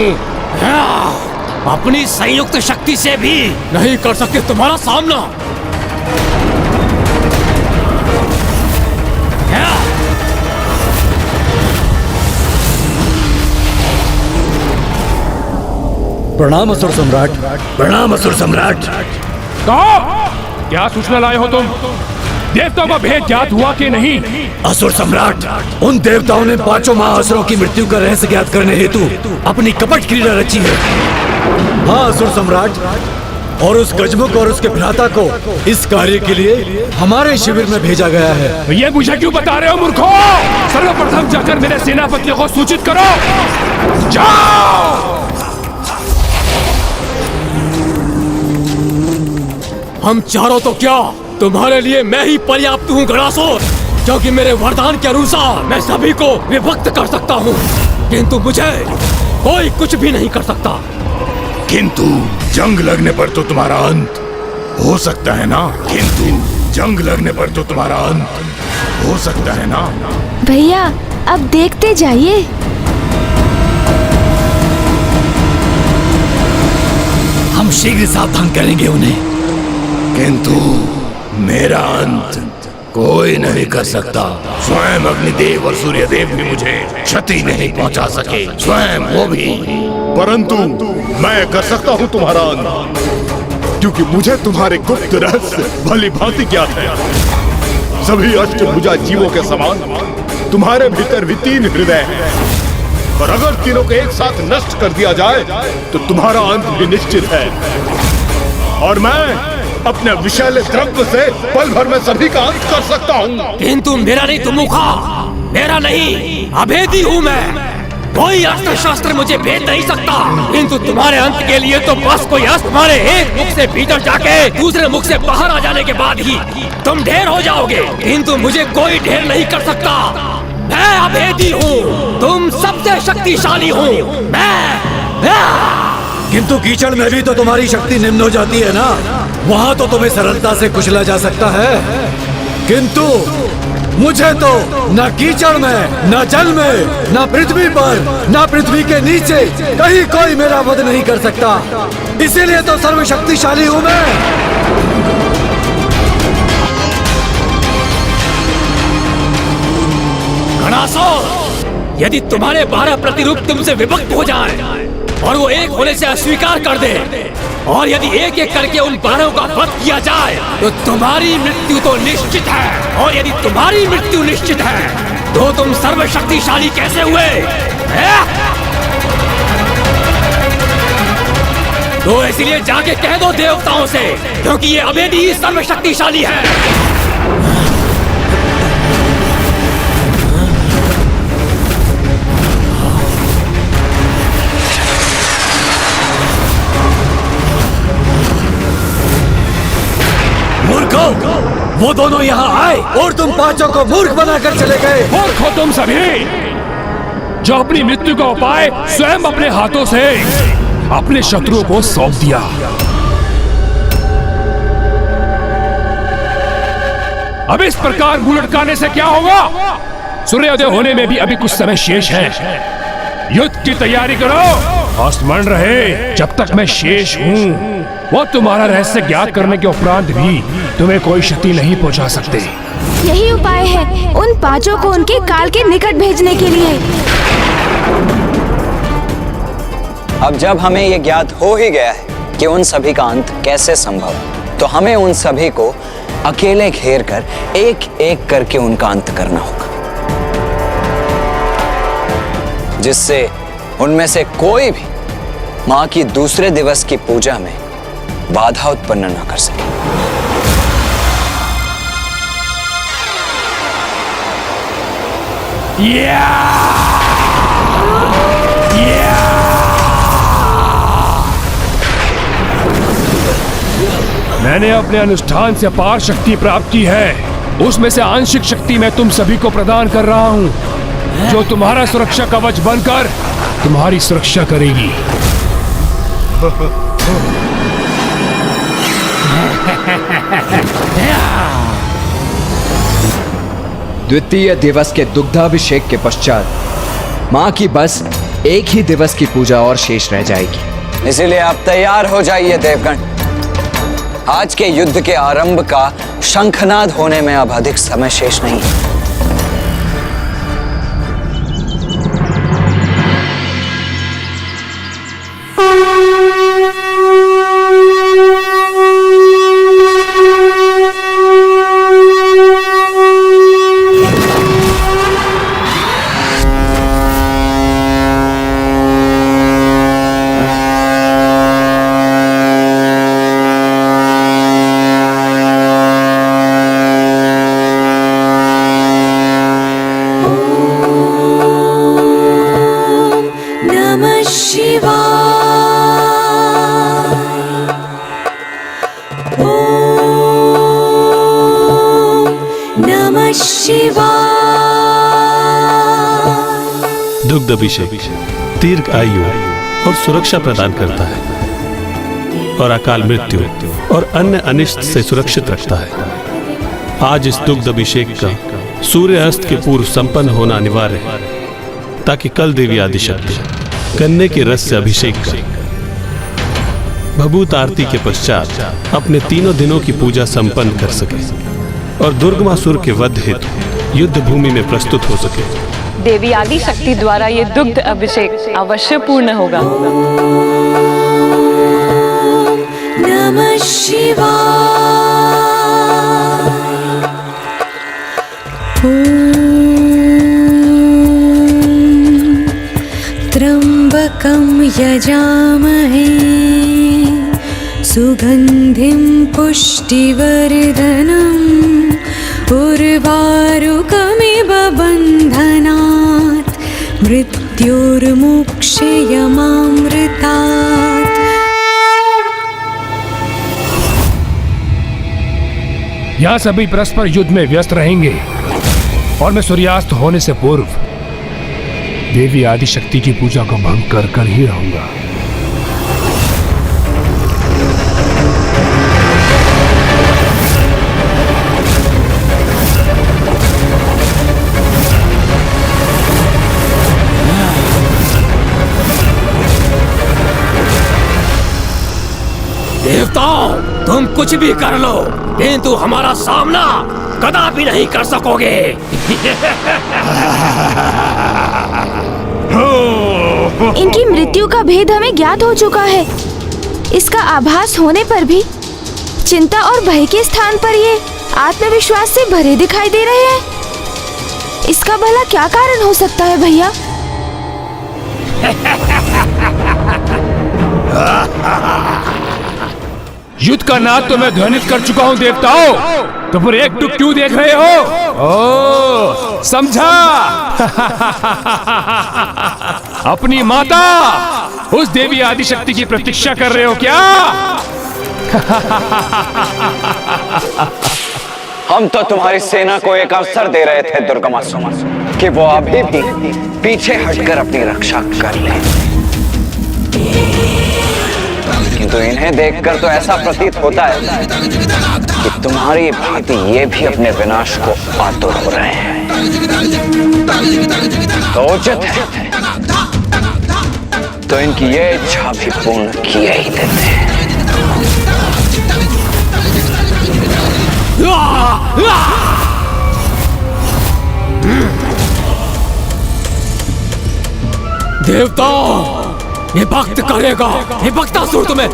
अपनी संयुक्त शक्ति से भी नहीं कर सकते तुम्हारा सामना। प्रणाम असुर सम्राट। प्रणाम असुर सम्राट। कहो, क्या सूचना लाए हो तुम? देवताओं का भेद ज्ञात हुआ कि नहीं? असुर सम्राट, उन देवताओं ने पांचों महाअसुरों की मृत्यु का रहस्य ज्ञात करने हेतु अपनी कपट क्रीड़ा रची है। हाँ असुर सम्राट, और उस गजमुख और उसके भ्राता को इस कार्य के लिए हमारे शिविर में भेजा गया है। ये मुझे क्यों बता रहे हो मूर्खों? सर्वप्रथम जाकर मेरे सेनापतियों को सूचित करो। जाओ। हम चारों तो क्या, तुम्हारे लिए मैं ही पर्याप्त हूँ गणासुर, क्योंकि मेरे वरदान के अनुसार मैं सभी को विभक्त कर सकता हूँ, किंतु मुझे कोई कुछ भी नहीं कर सकता। किंतु जंग लगने पर तो तुम्हारा अंत हो सकता है ना? किंतु जंग लगने पर तो तुम्हारा अंत हो सकता है ना? भैया अब देखते जाइए। हम शीघ्र सावधान करेंगे उन्हें। किंतु मेरा अंत कोई नहीं कर सकता। स्वयं अग्निदेव और सूर्यदेव भी मुझे क्षति नहीं पहुंचा सके, स्वयं वो भी। परंतु मैं कर सकता हूँ तुम्हारा अंत, क्योंकि मुझे तुम्हारे गुप्त रहस्य भली भांति ज्ञात है। सभी अष्टभुजा जीवों के समान तुम्हारे भीतर भी 3 हृदय हैं, और अगर तीनों को एक साथ नष्ट कर दिया जाए तो तुम्हारा अंत भी निश्चित है। और मैं अपने विषैले द्रव्य से पल भर में सभी का अंत कर सकता हूँ। किंतु मेरा नहीं तुम मुखा, मेरा नहीं, अभेदी हूँ मैं। कोई अस्त्र शस्त्र मुझे भेद नहीं सकता, किंतु तुम्हारे अंत के लिए तो बस कोई अस्त्र तुम्हारे एक मुख से भीतर जाके दूसरे मुख से बाहर आ जाने के बाद ही तुम ढेर हो जाओगे, किंतु मुझे कोई ढेर नहीं कर सकता। मैं अभेदी हूँ, तुम सबसे शक्तिशाली हूँ मैं। किंतु कीचड़ में भी तो तुम्हारी शक्ति निम्न हो जाती है ना, वहाँ तो तुम्हें सरलता से कुचला जा सकता है, किंतु मुझे तो न कीचड़ में, न जल में, न पृथ्वी पर, न पृथ्वी के नीचे कहीं कोई मेरा वध नहीं कर सकता। इसीलिए तो सर्वशक्तिशाली हूँ मैं। गणासुर, यदि तुम्हारे 12 प्रतिरूप तुमसे विभक्त हो जाएं और वो एक होने से अस्वीकार कर दे, और यदि एक एक करके उन 12 का वध किया जाए तो तुम्हारी मृत्यु तो निश्चित है, और यदि तुम्हारी मृत्यु निश्चित है तो तुम सर्वशक्तिशाली कैसे हुए? तो इसलिए जाके कह दो देवताओं से, क्योंकि ये अभेदी ही सर्वशक्तिशाली है। वो दोनों यहाँ आए और तुम 5 को मूर्ख बनाकर चले गए। मूर्ख हो तुम सभी, जो अपनी मृत्यु का उपाय स्वयं अपने हाथों से अपने शत्रुओं को सौंप दिया। अब इस प्रकार मुंह लटकाने से क्या होगा? सूर्योदय होने में भी अभी कुछ समय शेष है। युद्ध की तैयारी करो, स्मरण रहे जब तक मैं शेष हूँ वो तुम्हारा रहस्य ज्ञात करने के उपरांत भी तुम्हें कोई क्षति नहीं पहुंचा सकते। यही उपाय है उन 5 को उनके काल के निकट भेजने के लिए। अब जब हमें ये ज्ञात हो ही गया है कि उन सभी का अंत कैसे संभव, तो हमें उन सभी को अकेले घेर कर एक एक करके उनका अंत करना होगा, जिससे उनमें से कोई भी मां की दूसरे दिवस की पूजा में बाधा उत्पन्न न कर सके। मैंने अपने अनुष्ठान से अपार शक्ति प्राप्त की है, उसमें से आंशिक शक्ति मैं तुम सभी को प्रदान कर रहा हूं, जो तुम्हारा सुरक्षा कवच बनकर तुम्हारी सुरक्षा करेगी। द्वितीय दिवस के दुग्धाभिषेक के पश्चात मां की बस एक ही दिवस की पूजा और शेष रह जाएगी। इसीलिए आप तैयार हो जाइए देवगण। आज के युद्ध के आरंभ का शंखनाद होने में अब अधिक समय शेष नहीं है। शिवाय। ओम नमः शिवाय। दुग्ध अभिषेक दीर्घ आयु और सुरक्षा प्रदान करता है और अकाल मृत्यु और अन्य अनिष्ट से सुरक्षित रखता है। आज इस दुग्ध अभिषेक का सूर्य अस्त के पूर्व संपन्न होना अनिवार्य है ताकि कल देवी आदिशक्ति गन्ने के रस से अभिषेक करें। भभूत आरती के पश्चात अपने 3 दिनों की पूजा संपन्न कर सके और दुर्गमासुर के वध हेतु युद्ध भूमि में प्रस्तुत हो सके। देवी आदिशक्ति द्वारा ये दुग्ध अभिषेक अवश्य पूर्ण होगा। नमः शिवाय। त्र्यंबकं यजामहे सुगंधिं पुष्टिवर्धनम् उर्वारुकमिव बन्धनात् मृत्युर्मुक्षयमामृतात्। यहाँ सभी परस्पर युद्ध में व्यस्त रहेंगे और मैं सूर्यास्त होने से पूर्व देवी आदिशक्ति की पूजा को भंग कर ही रहूंगा। देवताओं, तुम कुछ भी कर लो किंतु हमारा सामना कदापि नहीं कर सकोगे। इनकी मृत्यु का भेद हमें ज्ञात हो चुका है। इसका आभास होने पर भी चिंता और भय के स्थान पर ये आत्मविश्वास से भरे दिखाई दे रहे हैं। इसका भला क्या कारण हो सकता है भैया? युद्ध का नाद तो मैं ध्वनित कर चुका हूं देवताओं, तो फिर एक टुक क्यों देख रहे हो? ओ, समझा? अपनी माता उस देवी आदिशक्ति की प्रतीक्षा कर रहे हो क्या? हम तो तुम्हारी सेना को एक अवसर दे रहे थे दुर्गमासुर कि वो अभी भी पीछे हटकर अपनी रक्षा कर ले, किंतु इन्हें देखकर तो ऐसा प्रतीत होता है कि तुम्हारी भांति ये भी अपने विनाश को आतुर हो रहे हैं। तो उचित है तो इनकी ये इच्छा भी पूर्ण किए ही देते हैं। देवताओं, ये भक्त करेगा, ये भक्तासुर तुम्हें।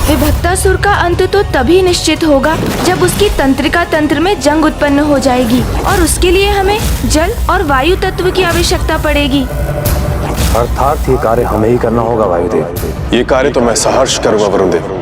विभक्तासुर का अंत तो तभी निश्चित होगा जब उसकी तंत्रिका तंत्र में जंग उत्पन्न हो जाएगी और उसके लिए हमें जल और वायु तत्व की आवश्यकता पड़ेगी। अर्थात ये कार्य हमें ही करना होगा वायुदेव। ये कार्य तो मैं सहर्ष करूंगा वरुणदेव।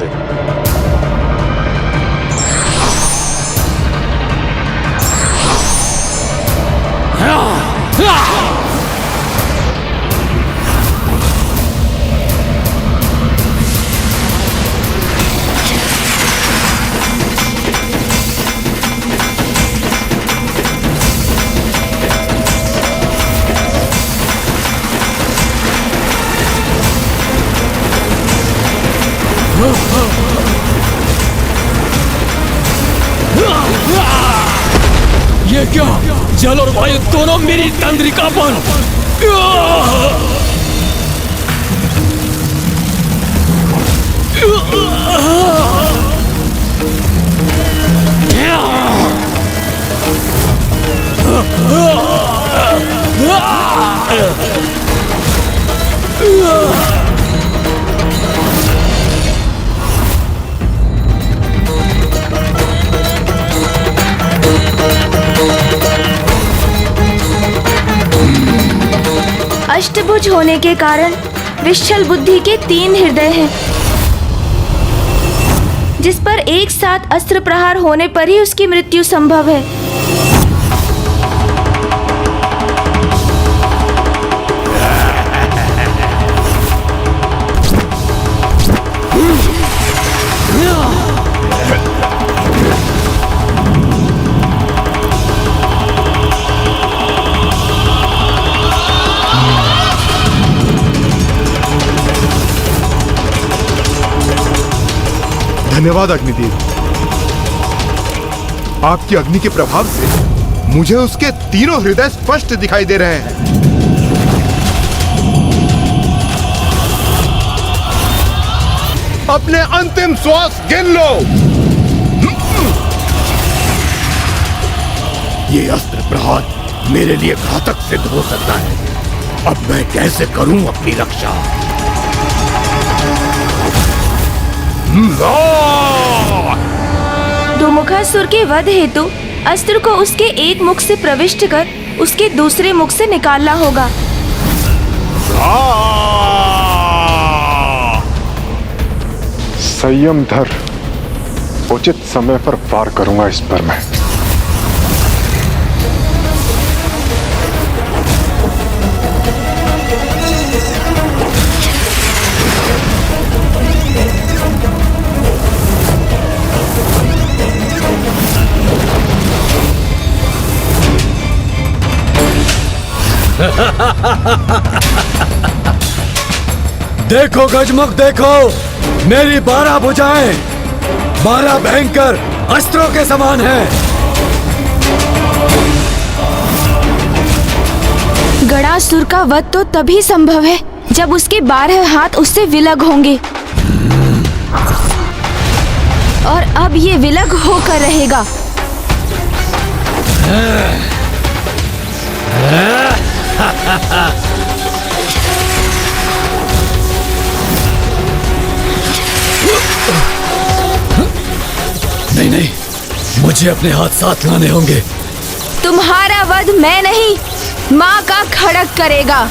ये क्या? जल और वायु दोनों मेरी तंत्रिका पर। अष्टभुज होने के कारण विश्चल बुद्धि के 3 हृदय हैं, जिस पर एक साथ अस्त्र प्रहार होने पर ही उसकी मृत्यु संभव है। धन्यवाद अग्निदेव। आपकी अग्नि के प्रभाव से मुझे उसके 3 हृदय स्पष्ट दिखाई दे रहे हैं। अपने अंतिम श्वास गिन लो। ये अस्त्र प्रहार मेरे लिए घातक सिद्ध हो सकता है। अब मैं कैसे करूं अपनी रक्षा? दुमुखासुर के वध हेतु अस्त्र को उसके एक मुख से प्रविष्ट कर उसके दूसरे मुख से निकालना होगा। संयम धर, उचित समय पर वार करूंगा इस पर मैं। देखो गजमुख, देखो मेरी 12 भुजाएं 12 भयंकर अस्त्रों के समान हैं। गणासुर का वध तो तभी संभव है जब उसके 12 हाथ उससे विलग होंगे, और अब ये विलग होकर रहेगा। नहीं नहीं, मुझे अपने हाथ साथ लाने होंगे। तुम्हारा वध मैं नहीं, माँ का खड़ग करेगा।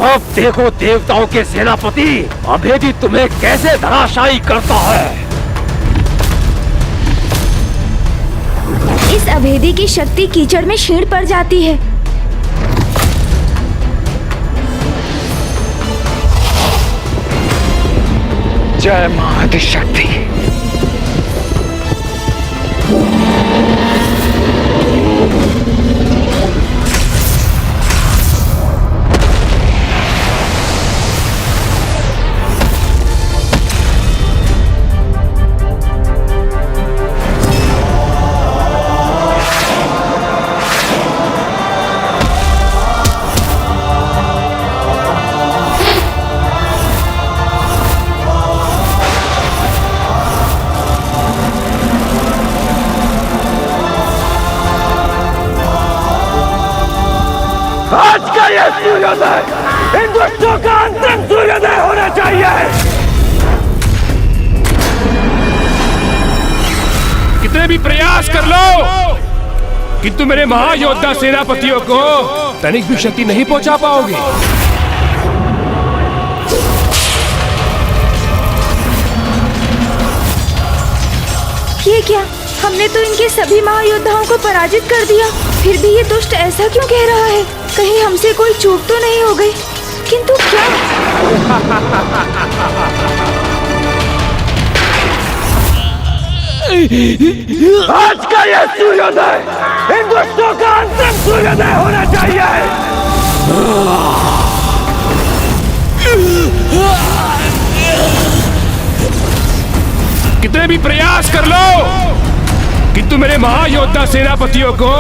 अब देखो देवताओं के सेनापति अभेदी तुम्हें कैसे धराशायी करता है। इस अभेदी की शक्ति कीचड़ में क्षीण पड़ जाती है। जय मां आदिशक्ति। आज का ये सूर्योदय इन दुष्टों का अंतिम सूर्योदय होना चाहिए। कितने भी प्रयास कर लो, किंतु मेरे महायोद्धा सेनापतियों को तनिक भी क्षति नहीं पहुंचा पाओगे। ये क्या? हमने तो इनके सभी महायोद्धाओं को पराजित कर दिया, फिर भी ये दुष्ट ऐसा क्यों कह रहा है? कहीं हमसे कोई चूक तो नहीं हो गई? किंतु क्या? आज का ये सूर्योदय इन दुष्टों का अंतिम सूर्योदय होना चाहिए। कितने भी प्रयास कर लो, किंतु मेरे महायोद्धा सेनापतियों को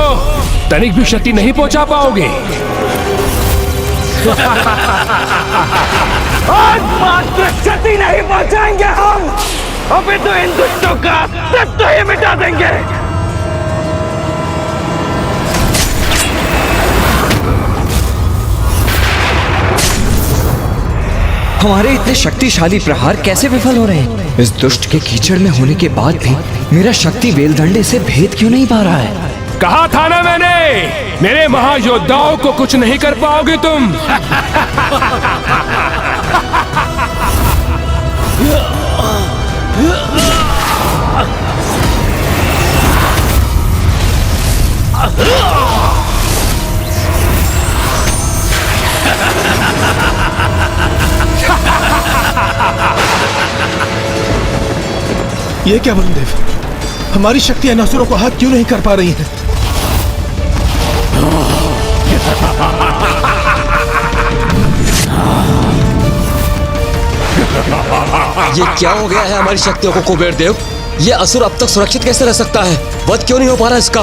तनिक भी क्षति नहीं पहुंचा पाओगे। आज मात्र क्षति नहीं पहुंचाएंगे हम, अभी तो इन दुष्टों का अस्तित्व ही मिटा देंगे। हमारे इतने शक्तिशाली प्रहार कैसे विफल हो रहे हैं? इस दुष्ट के कीचड़ में होने के बाद भी मेरा शक्ति बेलदंडे से भेद क्यों नहीं पा रहा है? कहा था ना मैंने, मेरे महायोद्धाओं को कुछ नहीं कर पाओगे तुम। ये क्या वरुणदेव, हमारी शक्तियां इन असुरों को हाथ क्यों नहीं कर पा रही हैं? ये क्या हो गया है हमारी शक्तियों को कुबेर देव? ये असुर अब तक सुरक्षित कैसे रह सकता है? वध क्यों नहीं हो पा रहा इसका?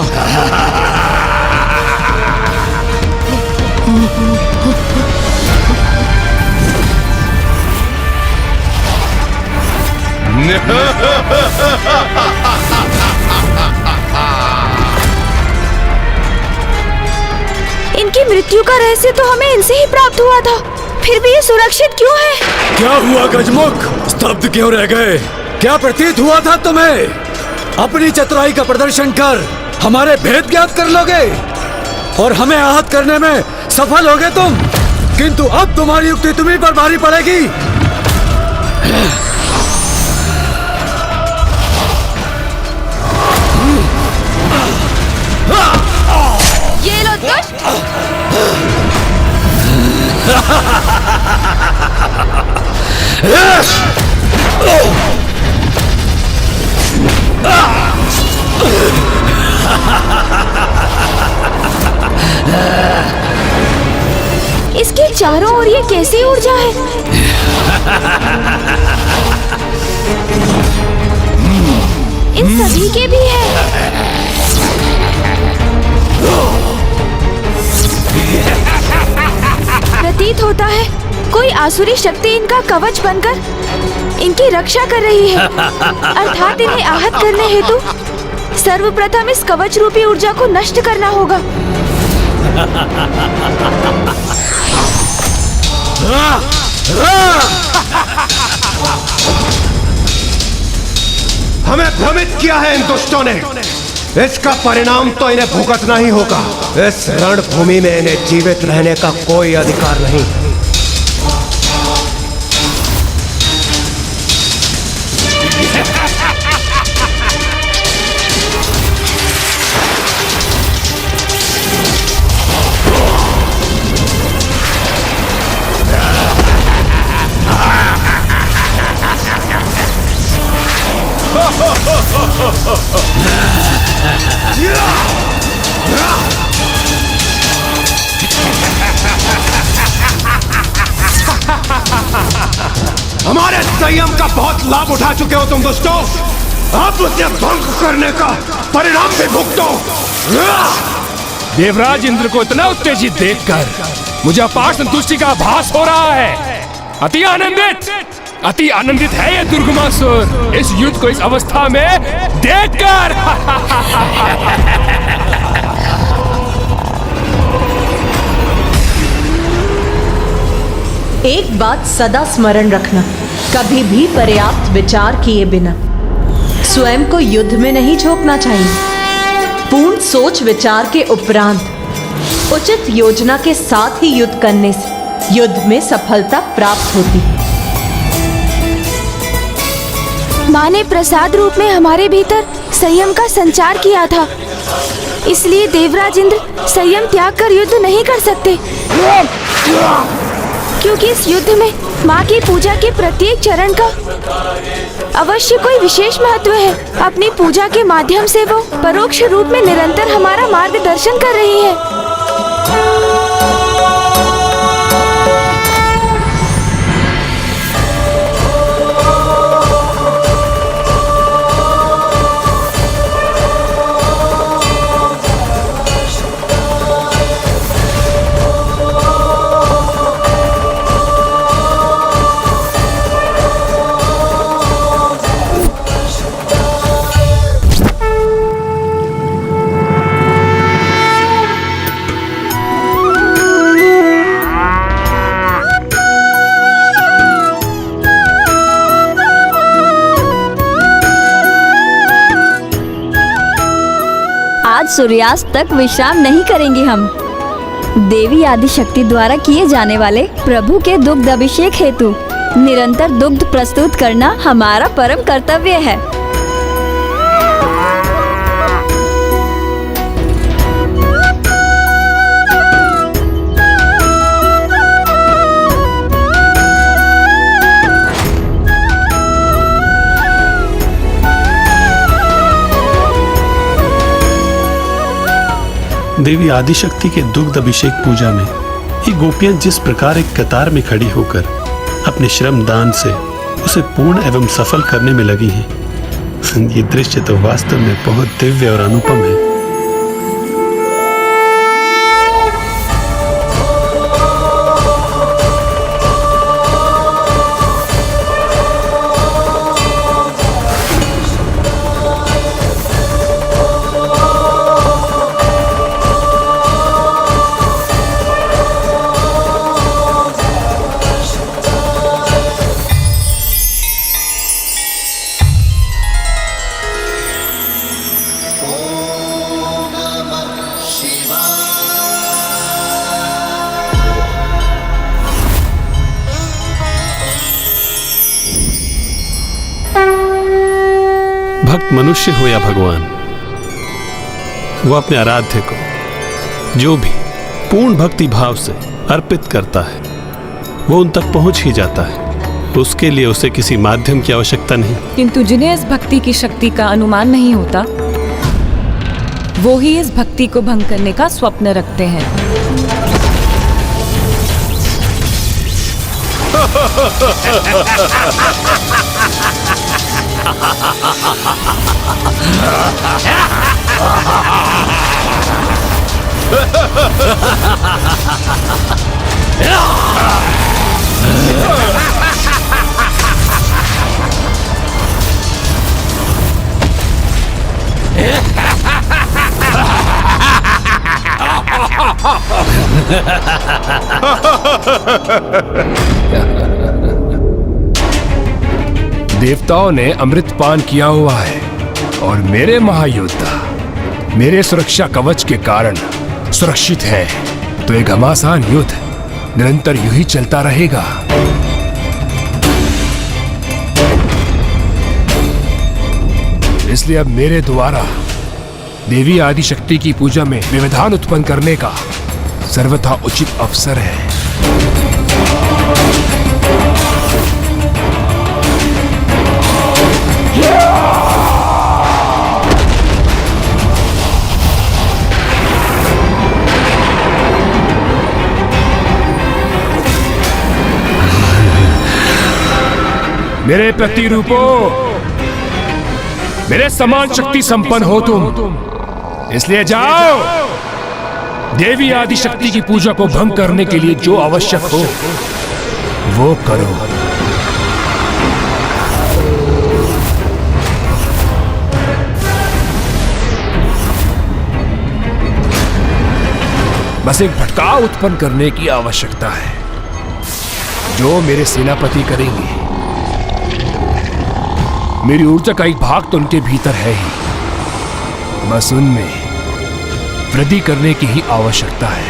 इनकी मृत्यु का रहस्य तो हमें इनसे ही प्राप्त हुआ था, फिर भी ये सुरक्षित क्यों है? क्या हुआ गजमुख? स्तब्ध क्यों रह गए? क्या प्रतीत हुआ था तुम्हें? अपनी चतुराई का प्रदर्शन कर हमारे भेद ज्ञात कर लोगे और हमें आहत करने में सफल होगे तुम, किंतु अब तुम्हारी युक्ति तुम्हीं पर भारी पड़ेगी। ये लो दुष्ट! इसके चारों ओर ये कैसी ऊर्जा है? इन सभी के भी है। प्रतीत होता है कोई आसुरी शक्ति इनका कवच बनकर इनकी रक्षा कर रही है, अर्थात इन्हें आहत करने हेतु सर्वप्रथम इस कवच रूपी ऊर्जा को नष्ट करना होगा। हमें भ्रमित किया है इन दुष्टों ने, इसका परिणाम तो इन्हें भुगतना ही होगा। इस रणभूमि में इन्हें जीवित रहने का कोई अधिकार नहीं। हमारे संयम का बहुत लाभ उठा चुके हो तुम दुष्टों, अब उसे भंग करने का परिणाम भी भुगतो। देवराज इंद्र को इतना उत्तेजित देखकर मुझे अपार संतुष्टि का आभास हो रहा है। अति आनंदित है ये दुर्गमासुर इस युद्ध को इस अवस्था में देखकर। एक बात सदा स्मरण रखना, कभी भी पर्याप्त विचार किए बिना स्वयं को युद्ध में नहीं झोंकना चाहिए। पूर्ण सोच विचार के उपरांत उचित योजना के साथ ही युद्ध करने से युद्ध में सफलता प्राप्त होती है। माँ ने प्रसाद रूप में हमारे भीतर संयम का संचार किया था, इसलिए देवराज इंद्र संयम त्याग कर युद्ध नहीं कर सकते, क्योंकि इस युद्ध में माँ की पूजा के प्रत्येक चरण का अवश्य कोई विशेष महत्व है। अपनी पूजा के माध्यम से वो परोक्ष रूप में निरंतर हमारा मार्गदर्शन कर रही है। आज सूर्यास्त तक विश्राम नहीं करेंगे हम। देवी आदिशक्ति द्वारा किए जाने वाले प्रभु के दुग्ध अभिषेक हेतु निरंतर दुग्ध प्रस्तुत करना हमारा परम कर्तव्य है। देवी आदिशक्ति के दुग्ध अभिषेक पूजा में ये गोपियां जिस प्रकार एक कतार में खड़ी होकर अपने श्रम दान से उसे पूर्ण एवं सफल करने में लगी हैं, ये दृश्य तो वास्तव में बहुत दिव्य और अनुपम है। भक्त मनुष्य हो या भगवान, वो अपने आराध्य को जो भी पूर्ण भक्ति भाव से अर्पित करता है वो उन तक पहुंच ही जाता है। उसके लिए उसे किसी माध्यम की आवश्यकता नहीं। किंतु जिन्हें इस भक्ति की शक्ति का अनुमान नहीं होता वो ही इस भक्ति को भंग करने का स्वप्न रखते हैं। देवताओं ने अमृत पान किया हुआ है और मेरे महायोद्धा मेरे सुरक्षा कवच के कारण सुरक्षित है, तो एक घमासान युद्ध निरंतर यूं ही चलता रहेगा। इसलिए अब मेरे द्वारा देवी आदिशक्ति की पूजा में व्यवधान उत्पन्न करने का सर्वथा उचित अवसर है। मेरे प्रतिरूपो, मेरे समान शक्ति संपन्न हो तुम, इसलिए जाओ देवी आदिशक्ति की पूजा को भंग करने के लिए जो आवश्यक हो वो करो। बस एक भटकाव उत्पन्न करने की आवश्यकता है, जो मेरे सेनापति करेंगे। मेरी ऊर्जा का एक भाग तो उनके भीतर है ही, बस उनमें वृद्धि करने की ही आवश्यकता है।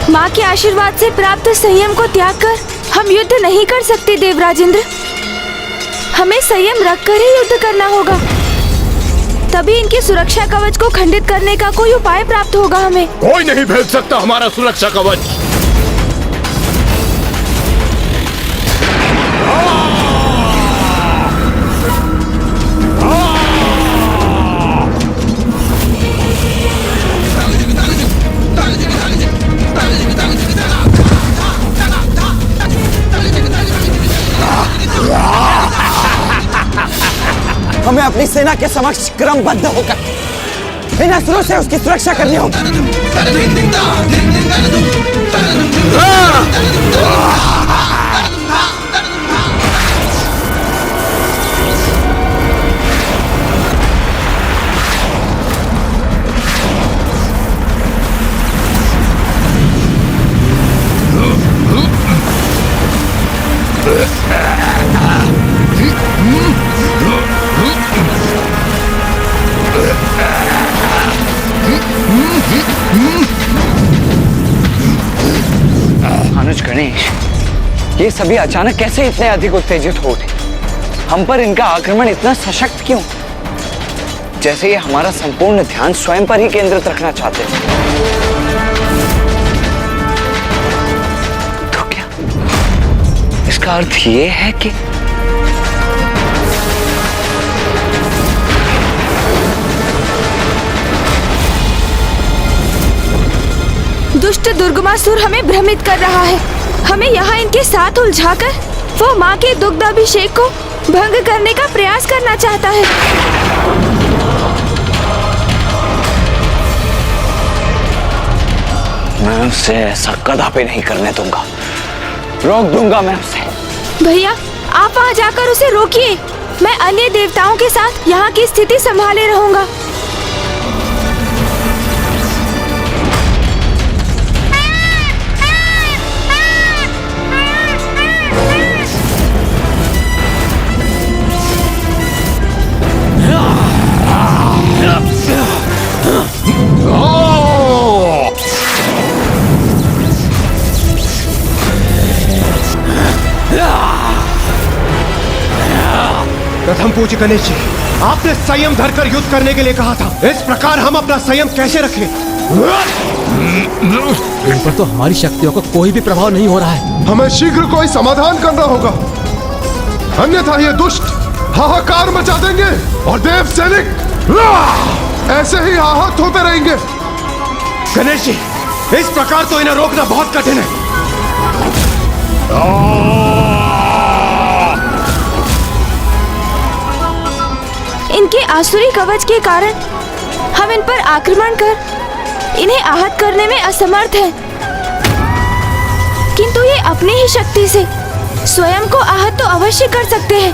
माँ के आशीर्वाद से प्राप्त संयम को त्याग कर हम युद्ध नहीं कर सकते देवराजेंद्र। हमें संयम रखकर ही युद्ध करना होगा, तभी इनकी सुरक्षा कवच को खंडित करने का कोई उपाय प्राप्त होगा हमें। कोई नहीं भेज सकता हमारा सुरक्षा कवच। हमें अपनी सेना के समक्ष क्रमबद्ध होकर इन असुरों से उसकी सुरक्षा करनी होगी। अनुज गणेश, ये सभी अचानक कैसे इतने अधिक उत्तेजित हो उठे? हम पर इनका आक्रमण इतना सशक्त क्यों? जैसे ये हमारा संपूर्ण ध्यान स्वयं पर ही केंद्रित रखना चाहते थे। तो क्या इसका अर्थ ये है कि दुष्ट दुर्गमासुर हमें भ्रमित कर रहा है। हमें यहाँ इनके साथ उलझाकर वो माँ के दुग्ध अभिषेक को भंग करने का प्रयास करना चाहता है। मैं उसे ऐसा कदापि नहीं करने दूंगा। रोक दूंगा मैं उसे। भैया, आप वहाँ जाकर उसे रोकिए। मैं अन्य देवताओं के साथ यहाँ की स्थिति संभाले रहूंगा। प्रथम पूज्य गणेश जी, आपने संयम धरकर युद्ध करने के लिए कहा था। इस प्रकार हम अपना संयम कैसे रखें? इन पर तो हमारी शक्तियों का कोई भी प्रभाव नहीं हो रहा है। हमें शीघ्र कोई समाधान करना होगा, अन्यथा ये दुष्ट हाहाकार मचा देंगे और देव सैनिक ऐसे ही आहत होते रहेंगे। गणेश जी, इस प्रकार तो इन्हें रोकना बहुत कठिन है। इनके आसुरी कवच के कारण हम इन पर आक्रमण कर इन्हें आहत करने में असमर्थ हैं। किंतु ये अपनी ही शक्ति से स्वयं को आहत तो अवश्य कर सकते हैं,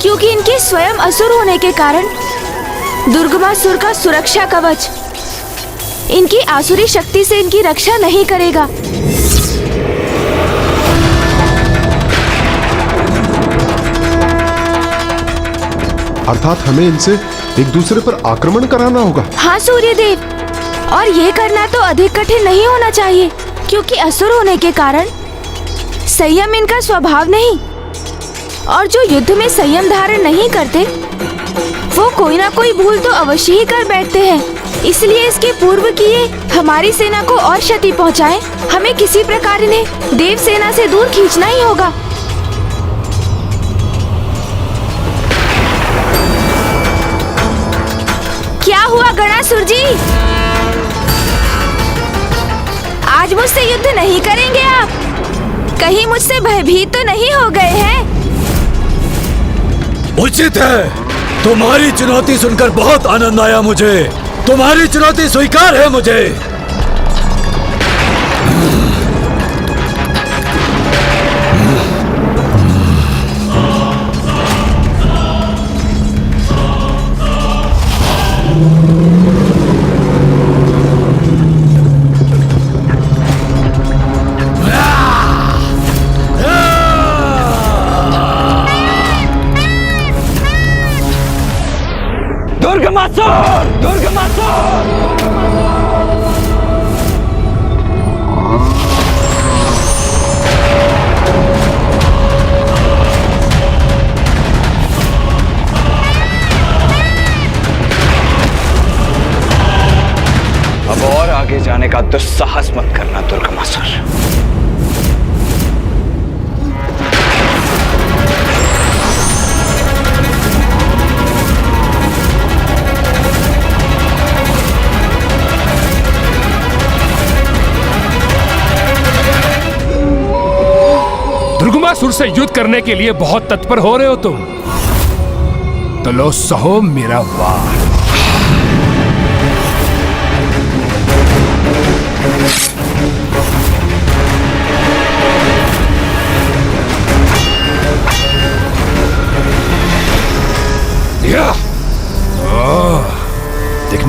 क्योंकि इनके स्वयं असुर होने के कारण दुर्गमासुर का सुरक्षा कवच इनकी आसुरी शक्ति से इनकी रक्षा नहीं करेगा। अर्थात हमें इनसे एक दूसरे पर आक्रमण कराना होगा। हाँ सूर्यदेव, और ये करना तो अधिक कठिन नहीं होना चाहिए, क्योंकि असुर होने के कारण संयम इनका स्वभाव नहीं, और जो युद्ध में संयम धारण नहीं करते वो कोई ना कोई भूल तो अवश्य ही कर बैठते हैं। इसलिए इसके पूर्व कि ये हमारी सेना को और क्षति पहुंचाएं, हमें किसी प्रकार इन्हें देव सेना से दूर खींचना ही होगा। क्या हुआ गणासुर जी? आज मुझसे युद्ध नहीं करेंगे आप? कहीं मुझसे भयभीत तो नहीं हो गए हैं? उचित है, तुम्हारी चुनौती सुनकर बहुत आनंद आया मुझे। तुम्हारी चुनौती स्वीकार है मुझे। दुर्गमासुर! दुर्गमासुर! अब और आगे जाने का दुस्साहस मत करना दुर्गमासुर। दुर्गमासुर से युद्ध करने के लिए बहुत तत्पर हो रहे हो तुम, तो लो सहो मेरा वार।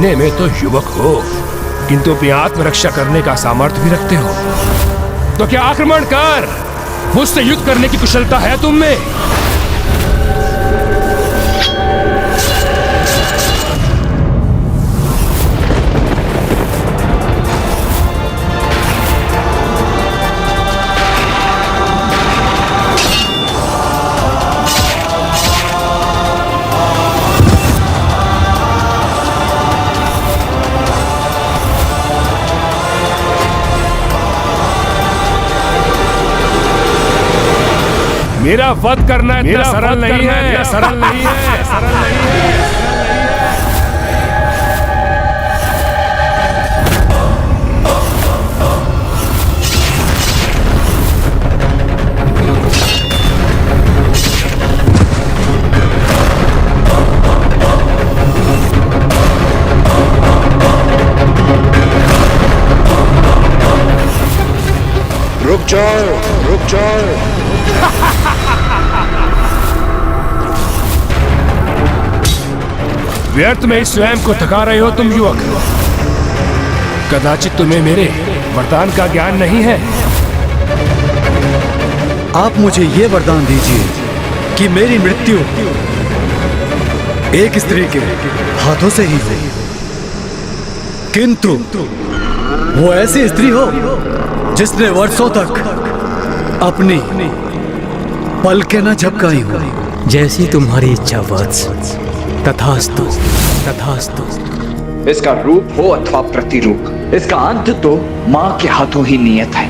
दिखने में तो युवक हो, किंतु अपनी आत्मरक्षा करने का सामर्थ्य भी रखते हो। तो क्या आक्रमण कर, मुझसे युद्ध करने की कुशलता है तुम में? मेरा वध करना इतना सरल नहीं है, सरल नहीं है, सरल नहीं है। रुक जाओ, रुक जाओ। व्यर्थ में ही स्वयं को थका रहे हो तुम युवक। कदाचित तुम्हें मेरे वरदान का ज्ञान नहीं है। आप मुझे ये वरदान दीजिए कि मेरी मृत्यु एक स्त्री के हाथों से ही हो, किंतु वो ऐसी स्त्री हो जिसने वर्षों तक अपनी पलकें न झपकाई हो। जैसी तुम्हारी इच्छा वत्स, तथास्तु, तथास्तु। इसका रूप हो अथवा प्रतिरूप, इसका अंत तो मां के हाथों ही नियत है।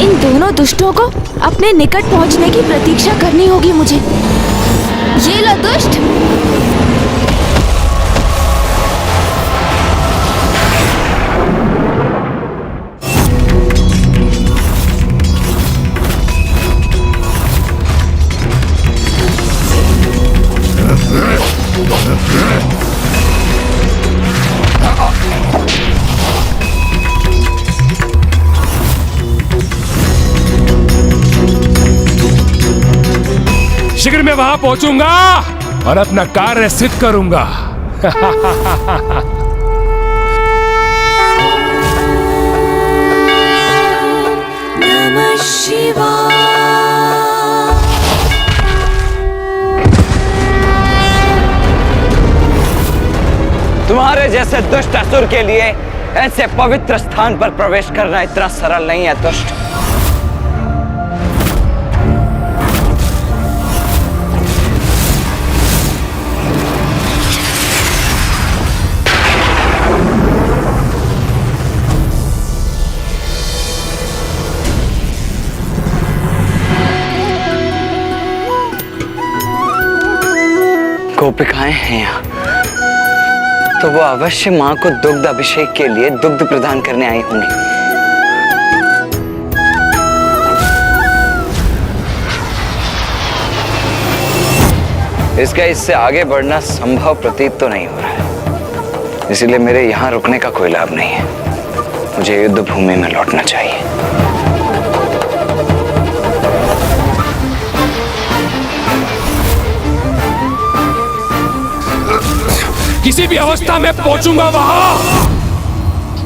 इन दोनों दुष्टों को अपने निकट पहुंचने की प्रतीक्षा करनी होगी मुझे। ये लो दुष्ट। शीघ्र मैं वहां पहुंचूंगा और अपना कार्य सिद्ध करूंगा। नमः शिवाय। तुम्हारे जैसे दुष्ट असुर के लिए ऐसे पवित्र स्थान पर प्रवेश करना इतना सरल नहीं है दुष्ट। गोपिकाएं हैं यहाँ, तो वो अवश्य माँ को दुग्ध अभिषेक के लिए दुग्ध प्रदान करने आई होंगी। इसका इससे आगे बढ़ना संभव प्रतीत तो नहीं हो रहा है, इसीलिए मेरे यहाँ रुकने का कोई लाभ नहीं है। मुझे युद्ध भूमि में लौटना चाहिए। किसी भी अवस्था में पहुंचूंगा वहां,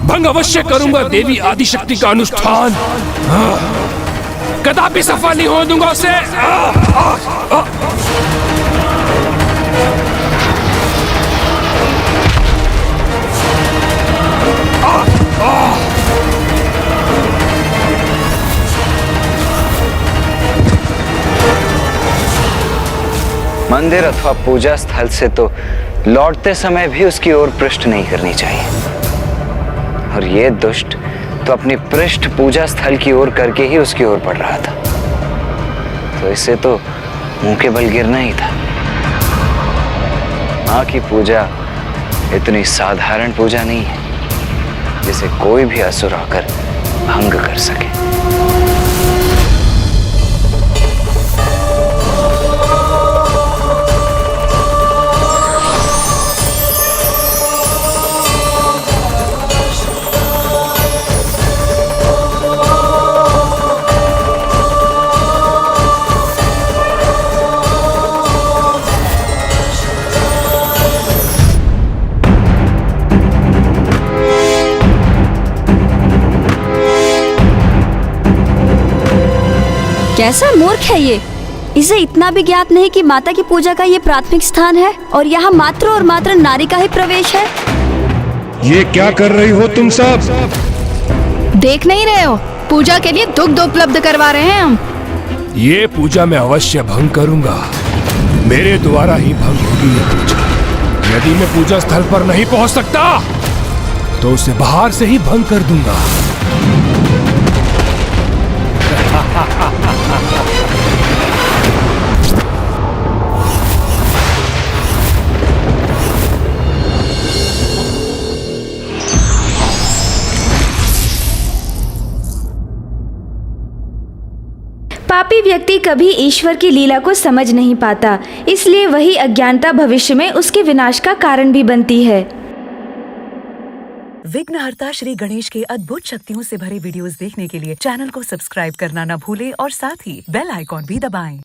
भंग अवश्य करूंगा देवी आदिशक्ति का अनुष्ठान। कदापि सफल नहीं हो दूंगा उसे। मंदिर अथवा पूजा स्थल से तो लौटते समय भी उसकी ओर पृष्ठ नहीं करनी चाहिए, और ये दुष्ट तो अपनी पृष्ठ पूजा स्थल की ओर करके ही उसकी ओर बढ़ रहा था, तो इसे तो मुंह के बल गिरना ही था। माँ की पूजा इतनी साधारण पूजा नहीं है जिसे कोई भी असुर आकर भंग कर सके। कैसा मूर्ख है ये। इसे इतना भी ज्ञात नहीं कि माता की पूजा का ये प्राथमिक स्थान है और यहाँ मात्र और मात्र नारी का ही प्रवेश है। ये क्या कर रही हो तुम सब? देख नहीं रहे हो, पूजा के लिए दुग्ध उपलब्ध करवा रहे हैं हम। ये पूजा मैं अवश्य भंग करूंगा। मेरे द्वारा ही भंग होगी ये पूजा। यदि मैं पूजा स्थल पर नहीं पहुंच सकता तो उसे बाहर से ही भंग कर दूंगा। पापी व्यक्ति कभी ईश्वर की लीला को समझ नहीं पाता, इसलिए वही अज्ञानता भविष्य में उसके विनाश का कारण भी बनती है। विघ्नहर्ता श्री गणेश के अद्भुत शक्तियों से भरे वीडियोस देखने के लिए चैनल को सब्सक्राइब करना न भूलें और साथ ही बेल आइकॉन भी दबाएं।